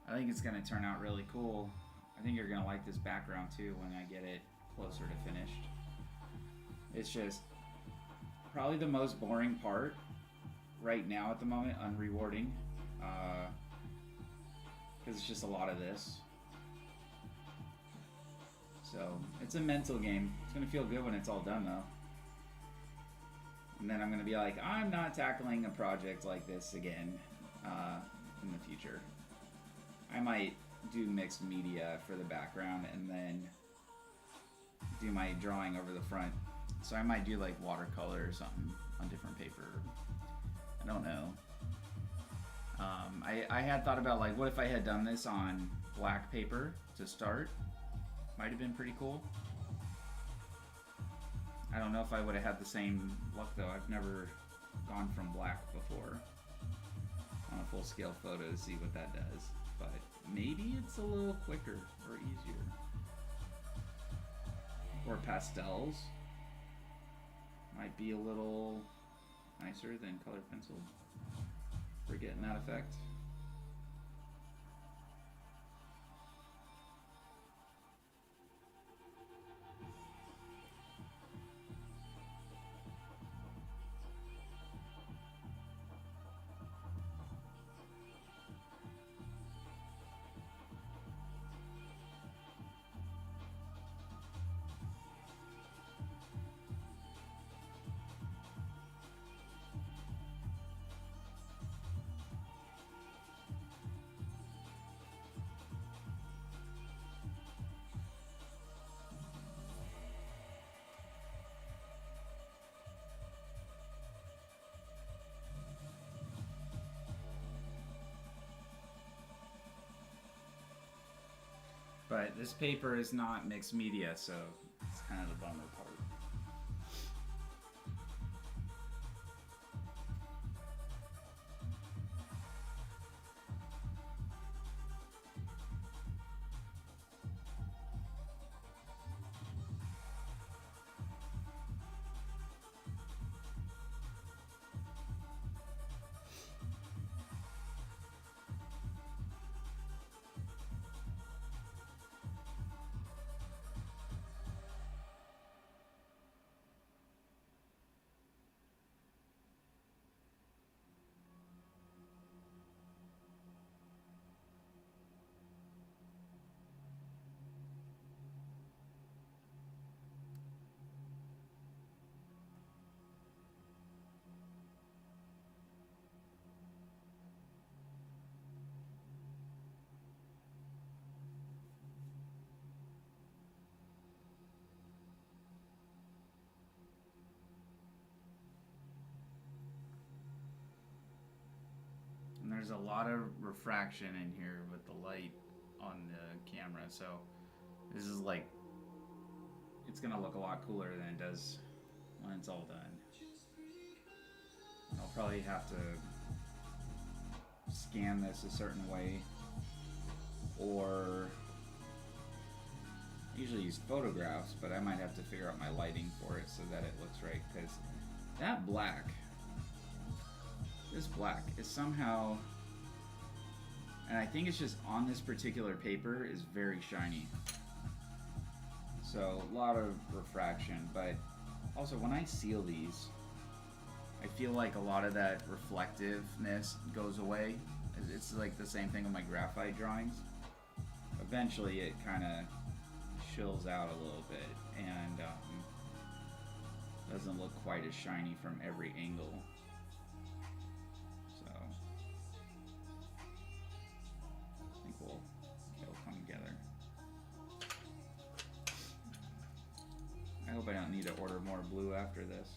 S1: I think it's going to turn out really cool. I think you're going to like this background, too, when I get it closer to finished. It's just probably the most boring part right now at the moment, unrewarding. Because it's just a lot of this. So, it's a mental game. It's going to feel good when it's all done, though. And then I'm going to be like, I'm not tackling a project like this again in the future. I might do mixed media for the background and then do my drawing over the front. So I might do like watercolor or something on different paper. I don't know. I had thought about, like, what if I had done this on black paper to start? Might have been pretty cool. I don't know if I would have had the same luck, though. I've never gone from black before on a full-scale photo to see what that does. But maybe it's a little quicker or easier. Or pastels might be a little nicer than colored pencil for getting that effect. But this paper is not mixed media, so it's kind of the bummer part. And there's a lot of refraction in here with the light on the camera, so this is like, it's gonna look a lot cooler than it does when it's all done. I'll probably have to scan this a certain way, or usually use photographs, but I might have to figure out my lighting for it so that it looks right, because that black, this black is somehow, and I think it's just on this particular paper, is very shiny. So a lot of refraction, but also when I seal these, I feel like a lot of that reflectiveness goes away. It's like the same thing with my graphite drawings. Eventually it kind of chills out a little bit and doesn't look quite as shiny from every angle. So I think it'll come together. I hope I don't need to order more blue after this.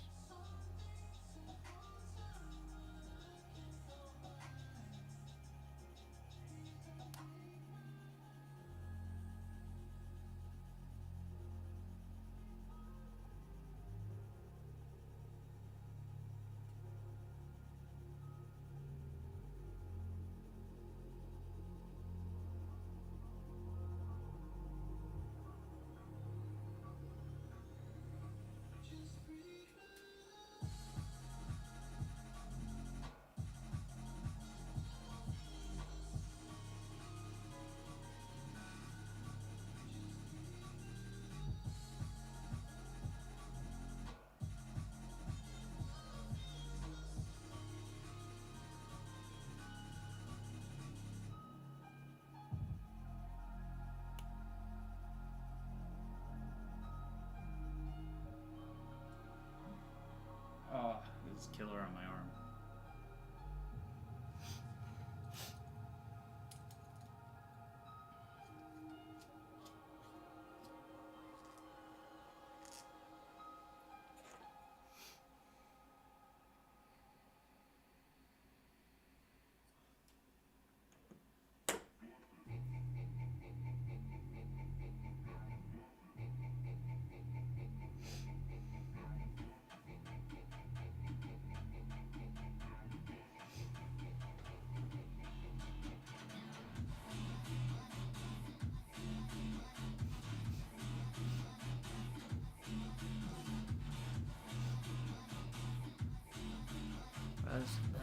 S2: this killer on my arm. Buzz.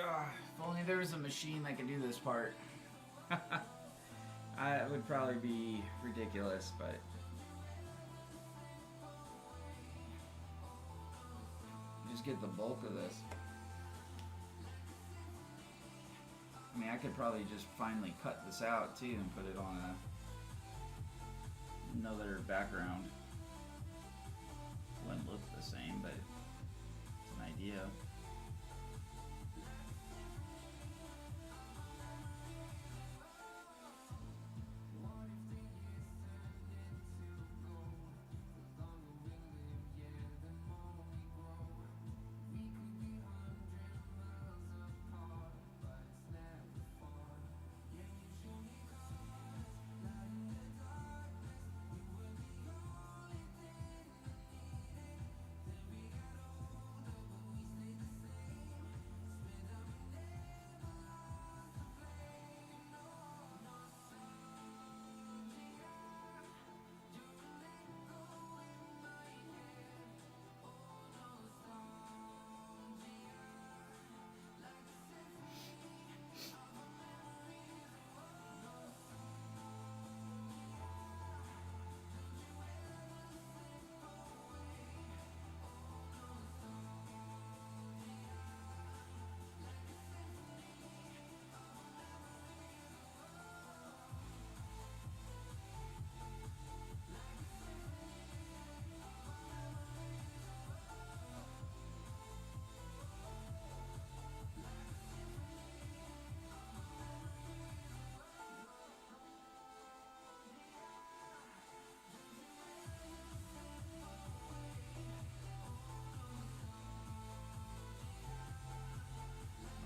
S1: If only there was a machine that could do this part. It would probably be ridiculous, but just get the bulk of this. I mean, I could probably just finally cut this out too and put it on another background. Wouldn't look the same, but it's an idea.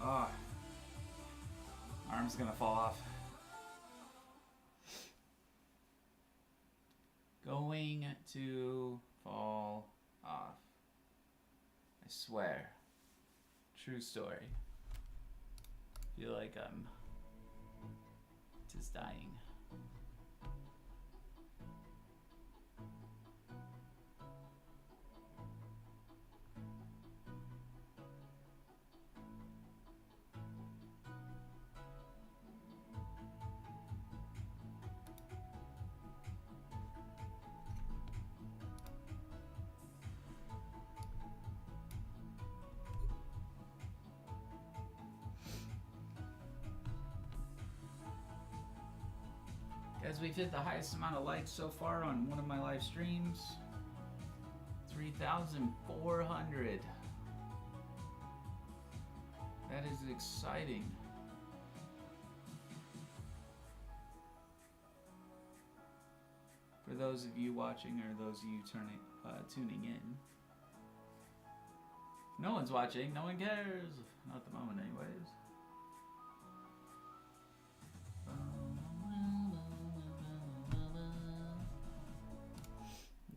S1: Oh, arm's gonna fall off. Going to fall off. I swear. True story. Feel like I'm just dying. Guys, we've hit the highest amount of likes so far on one of my live streams. 3,400. That is exciting. For those of you watching or those of you tuning in. No one's watching, no one cares. Not at the moment anyways.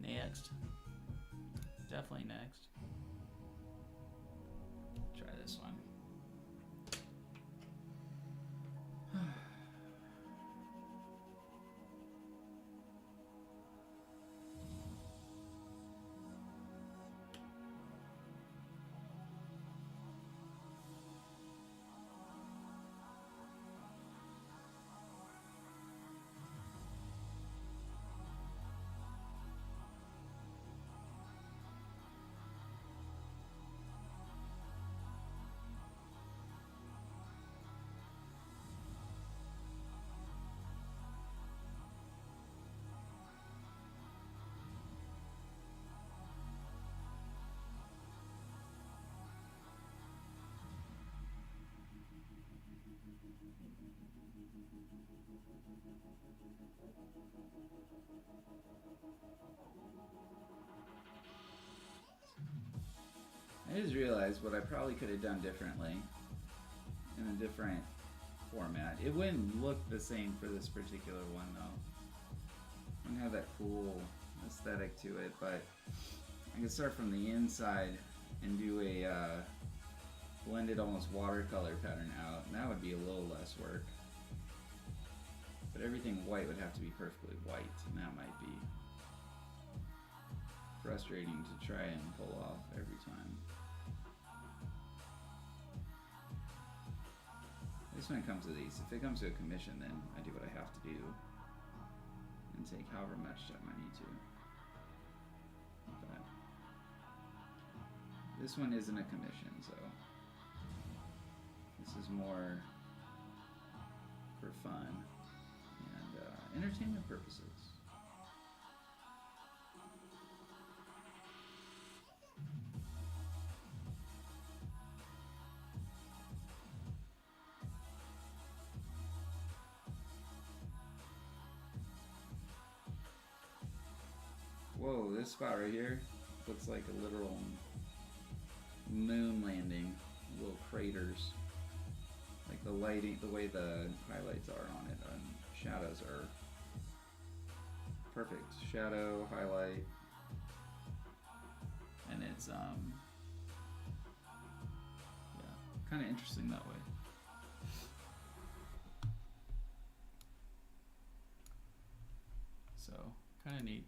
S1: Next. Definitely next. Try this one. I just realized what I probably could have done differently in a different format. It wouldn't look the same for this particular one though. It wouldn't have that cool aesthetic to it, but I could start from the inside and do a blended almost watercolor pattern out, and that would be a little less work. But everything white would have to be perfectly white, and that might be frustrating to try and pull off every time. when it comes to these. If it comes to a commission, then I do what I have to do and take however much time I need to. But this one isn't a commission, so this is more for fun and entertainment purposes. Whoa, this spot right here looks like a literal moon landing. Little craters. Like the lighting, the way the highlights are on it, and shadows are perfect. Shadow, highlight, and it's yeah, kind of interesting that way. So, kind of neat.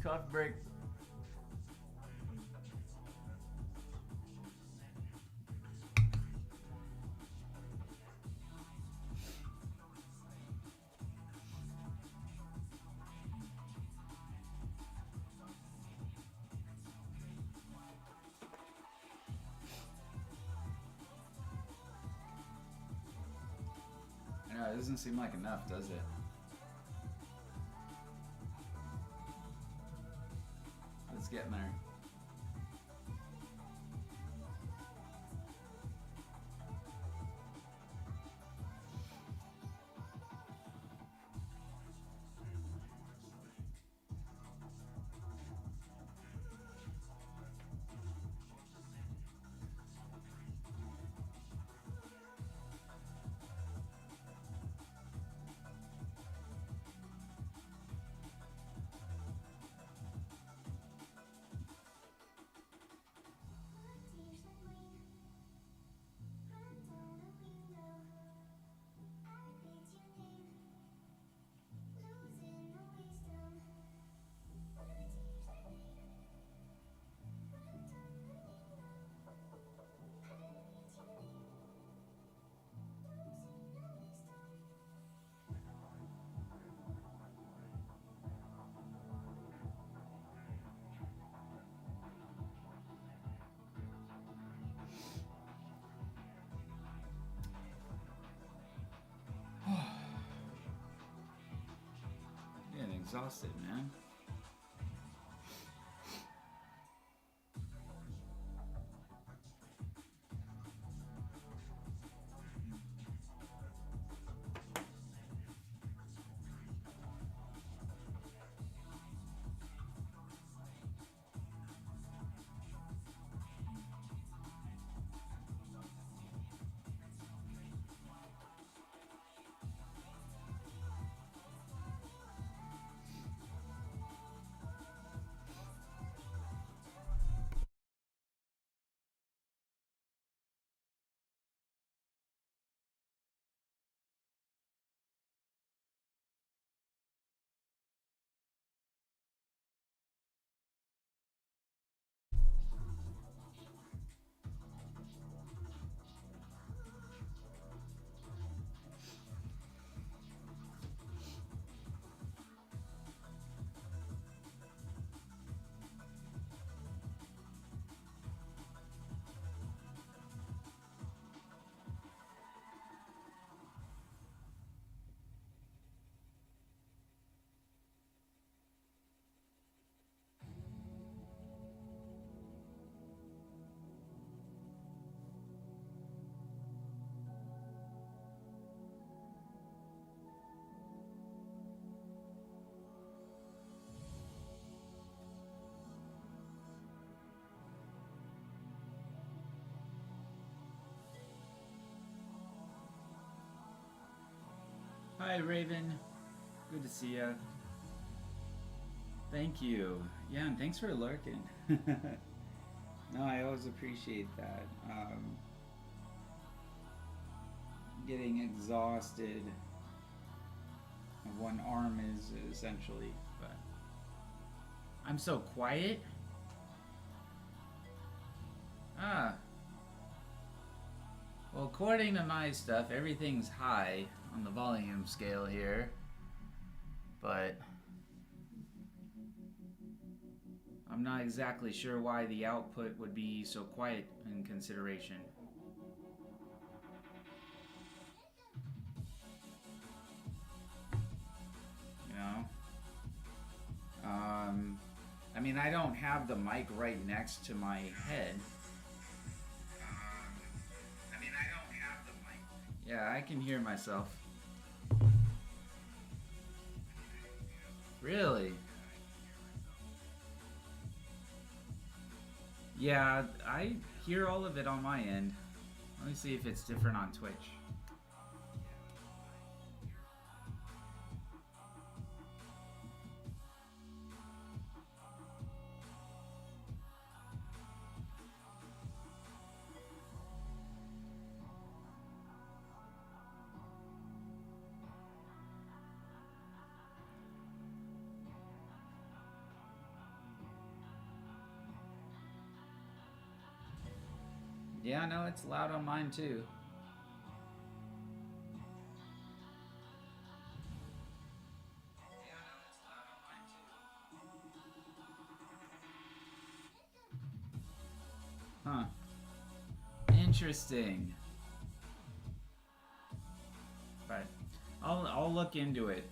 S2: Coffee break.
S1: doesn't seem like enough, does it? It's getting there. Getting exhausted, man. Hi, Raven. Good to see ya. Thank you. Yeah, and thanks for lurking. No, I always appreciate that. Getting exhausted. One arm is essentially, but I'm so quiet. Ah. Well, according to my stuff, everything's high on the volume scale here, but I'm not exactly sure why the output would be so quiet in consideration. You know? I mean, I don't have the mic right next to my head. Yeah, I can hear myself. Really? Yeah, I hear all of it on my end. Let me see if it's different on Twitch. Yeah, no, it's loud on mine too. Huh. Interesting. But I'll look into it.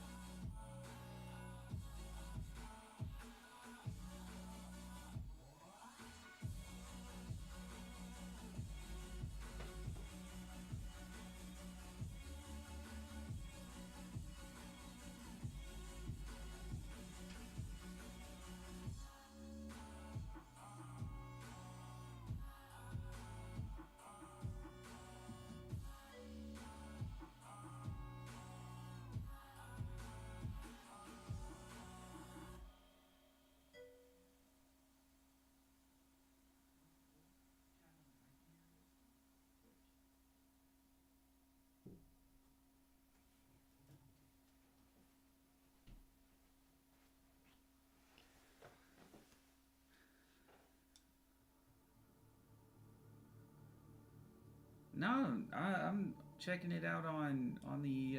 S1: No, I'm checking it out on the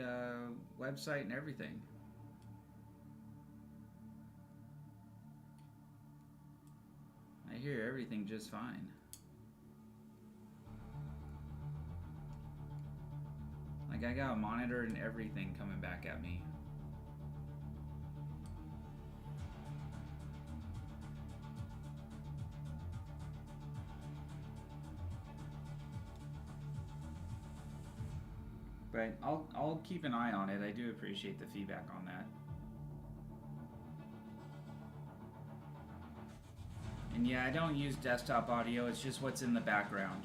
S1: website and everything. I hear everything just fine. Like I got a monitor and everything coming back at me. But I'll keep an eye on it. I do appreciate the feedback on that. And yeah, I don't use desktop audio. It's just what's in the background.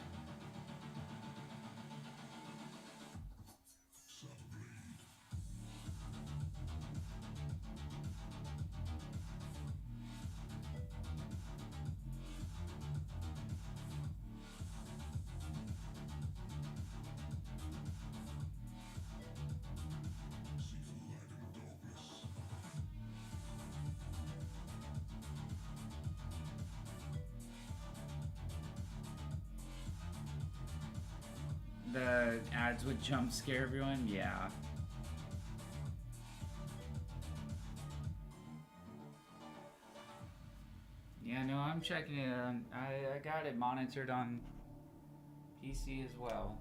S1: The ads would jump scare everyone? Yeah. Yeah, no, I'm checking it on. I got it monitored on PC as well.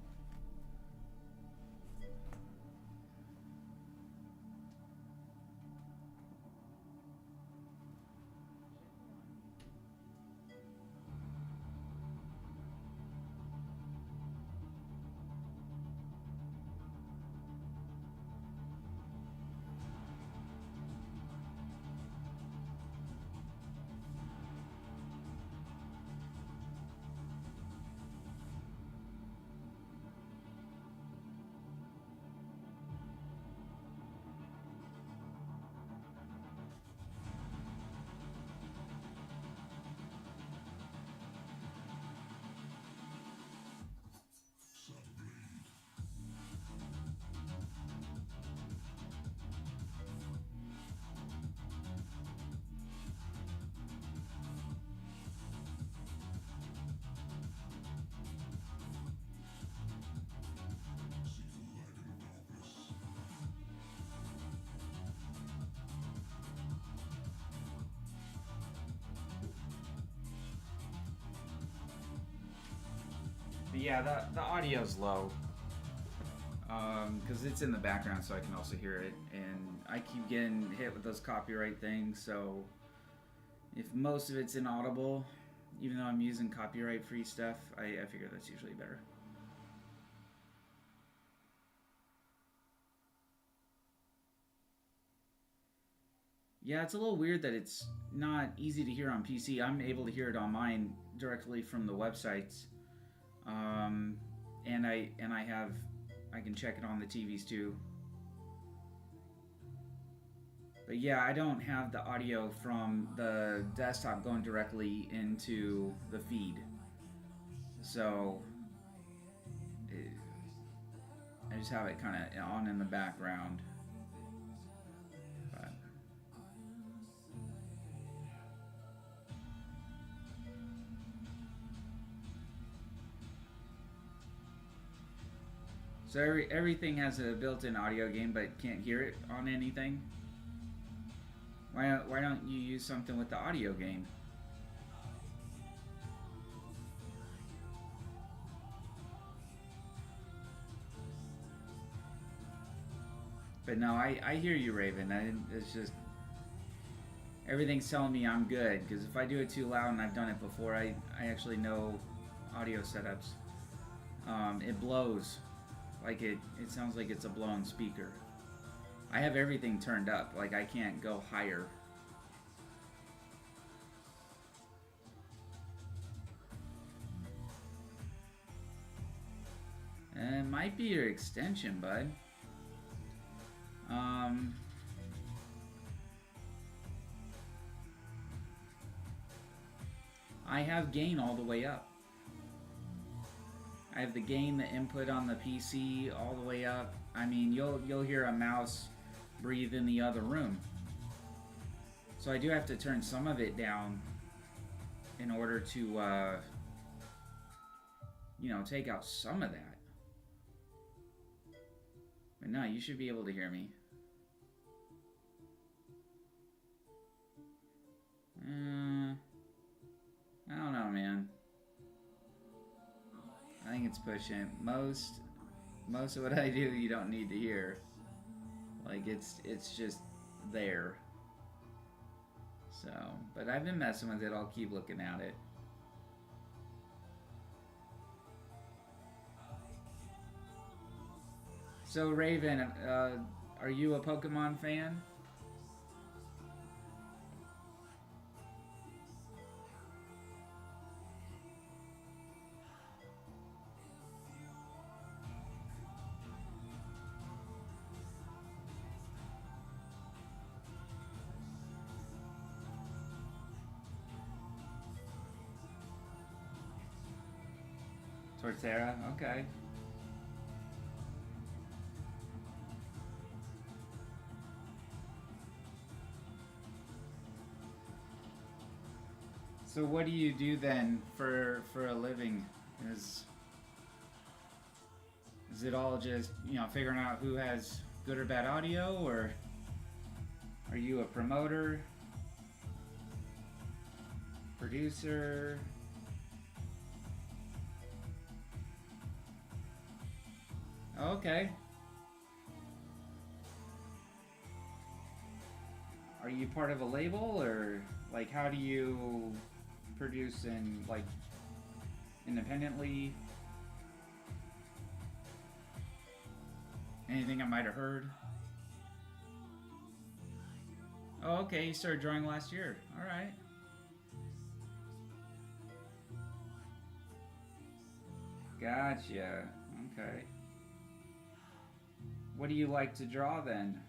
S1: But yeah, the audio's low. Because it's in the background, so I can also hear it. And I keep getting hit with those copyright things, so if most of it's inaudible, even though I'm using copyright-free stuff, I figure that's usually better. Yeah, it's a little weird that it's not easy to hear on PC. I'm able to hear it on mine directly from the websites, and I can check it on the TVs too. But yeah, I don't have the audio from the desktop going directly into the feed, so I just have it kind of on in the background. But so everything has a built-in audio gain, but can't hear it on anything. Why don't you use something with the audio gain? But no, I hear you, Raven. It's just everything's telling me I'm good, because if I do it too loud, and I've done it before, I actually know audio setups. It blows. Like it sounds like it's a blown speaker. I have everything turned up. Like I can't go higher. It might be your extension, bud. I have gain all the way up. I have the gain, the input on the PC all the way up. I mean, you'll hear a mouse breathe in the other room. So I do have to turn some of it down in order to, you know, take out some of that. But no, you should be able to hear me. I don't know, man. I think it's pushing. Most of what I do, you don't need to hear. Like it's just there. So, but I've been messing with it. I'll keep looking at it. So Raven, are you a Pokemon fan? Torterra, okay. So what do you do then for a living? Is it all just, you know, figuring out who has good or bad audio, or are you a promoter, producer? Okay. Are you part of a label, or like how do you produce in like independently? Anything I might have heard? Oh, okay, you started drawing last year. All right. Gotcha. Okay. What do you like to draw then?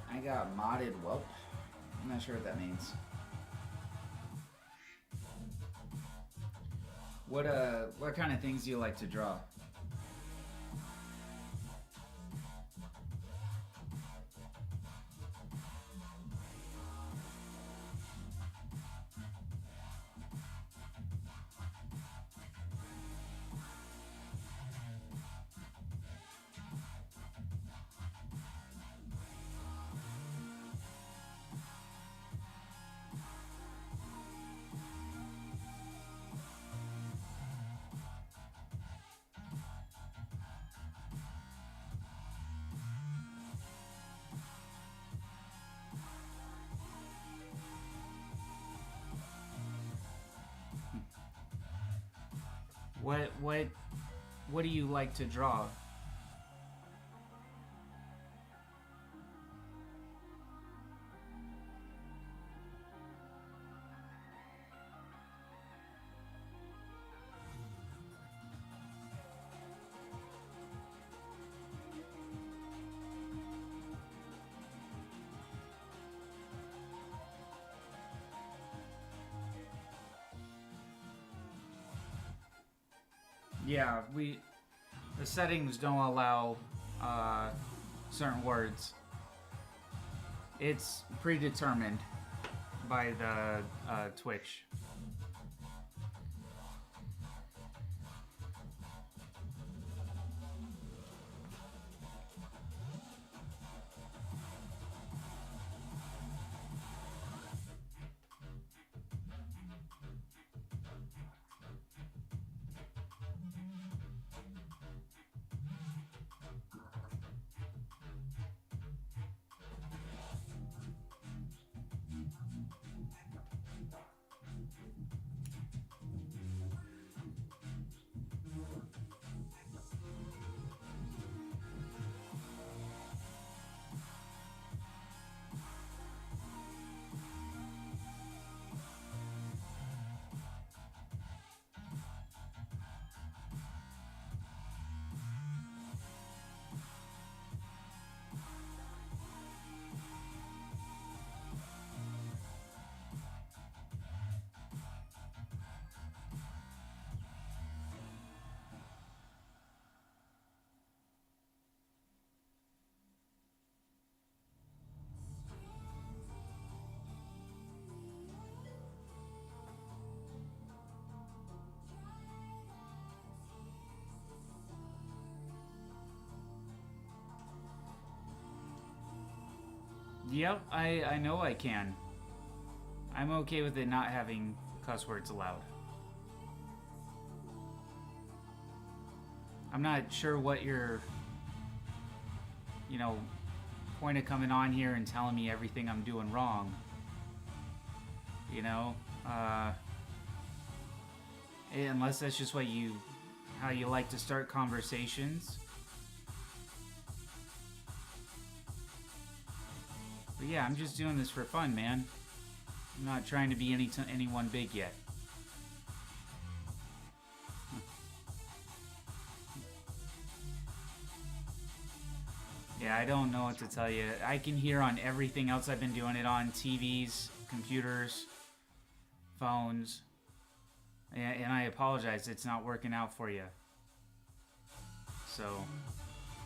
S1: I got modded whelp. I'm not sure what that means. What kind of things do you like to draw? What
S2: what do you like to draw? Yeah, the settings don't allow certain words. It's predetermined by the Twitch. Yep, I know I can. I'm okay with it not having cuss words allowed. I'm not sure what your, point of coming on here and telling me everything I'm doing wrong. Unless that's just how you like to start conversations. But yeah, I'm just doing this for fun, man. I'm not trying to be anyone big yet. Yeah, I don't know what to tell you. I can hear on everything else I've been doing it on. TVs, computers, phones. And I apologize, it's not working out for you. So,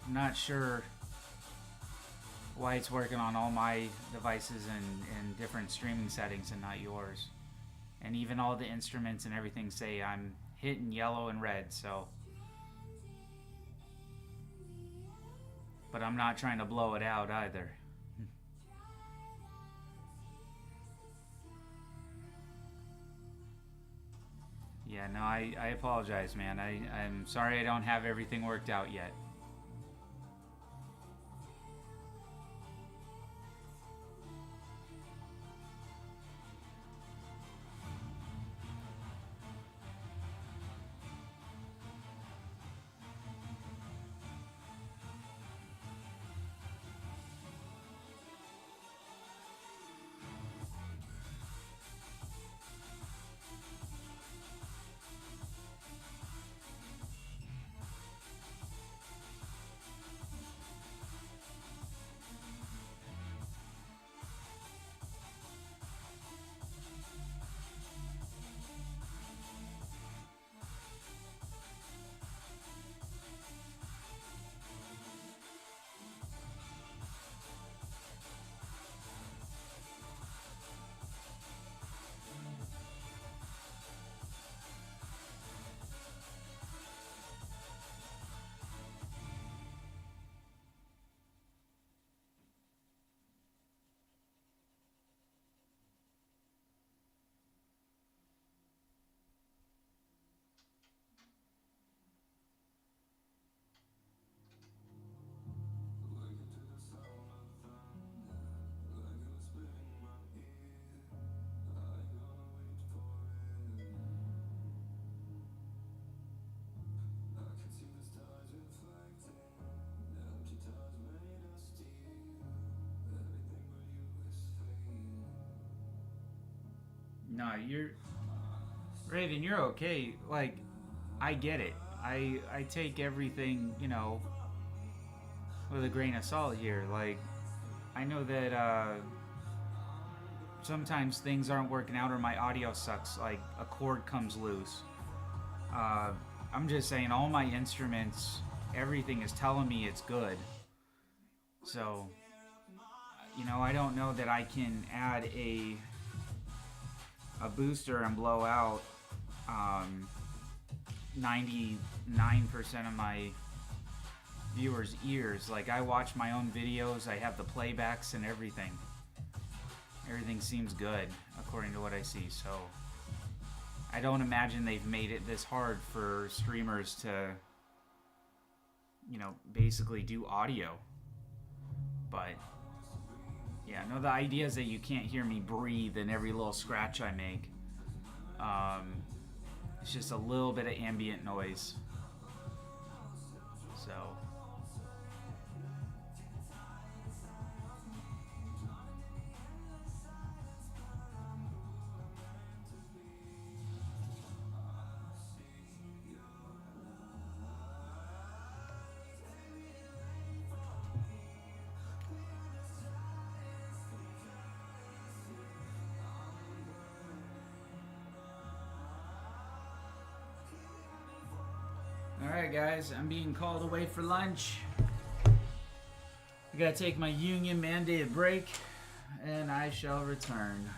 S2: I'm not sure why it's working on all my devices and different streaming settings and not yours. And even all the instruments and everything say I'm hitting yellow and red, so. But I'm not trying to blow it out either. Yeah, no, I apologize, man. I'm sorry I don't have everything worked out yet. No, you're Raven. You're okay. Like, I get it. I take everything, you know, with a grain of salt here. Like, I know that sometimes things aren't working out or my audio sucks. Like, a cord comes loose. I'm just saying, all my instruments, everything is telling me it's good. So, you know, I don't know that I can add a booster and blow out 99% of my viewers' ears. Like, I watch my own videos, I have the playbacks and everything. Everything seems good according to what I see, so I don't imagine they've made it this hard for streamers to, you know, basically do audio. But yeah, no, the idea is that you can't hear me breathe in every little scratch I make. It's just a little bit of ambient noise. So alright guys, I'm being called away for lunch. I gotta take my union mandated break, and I shall return.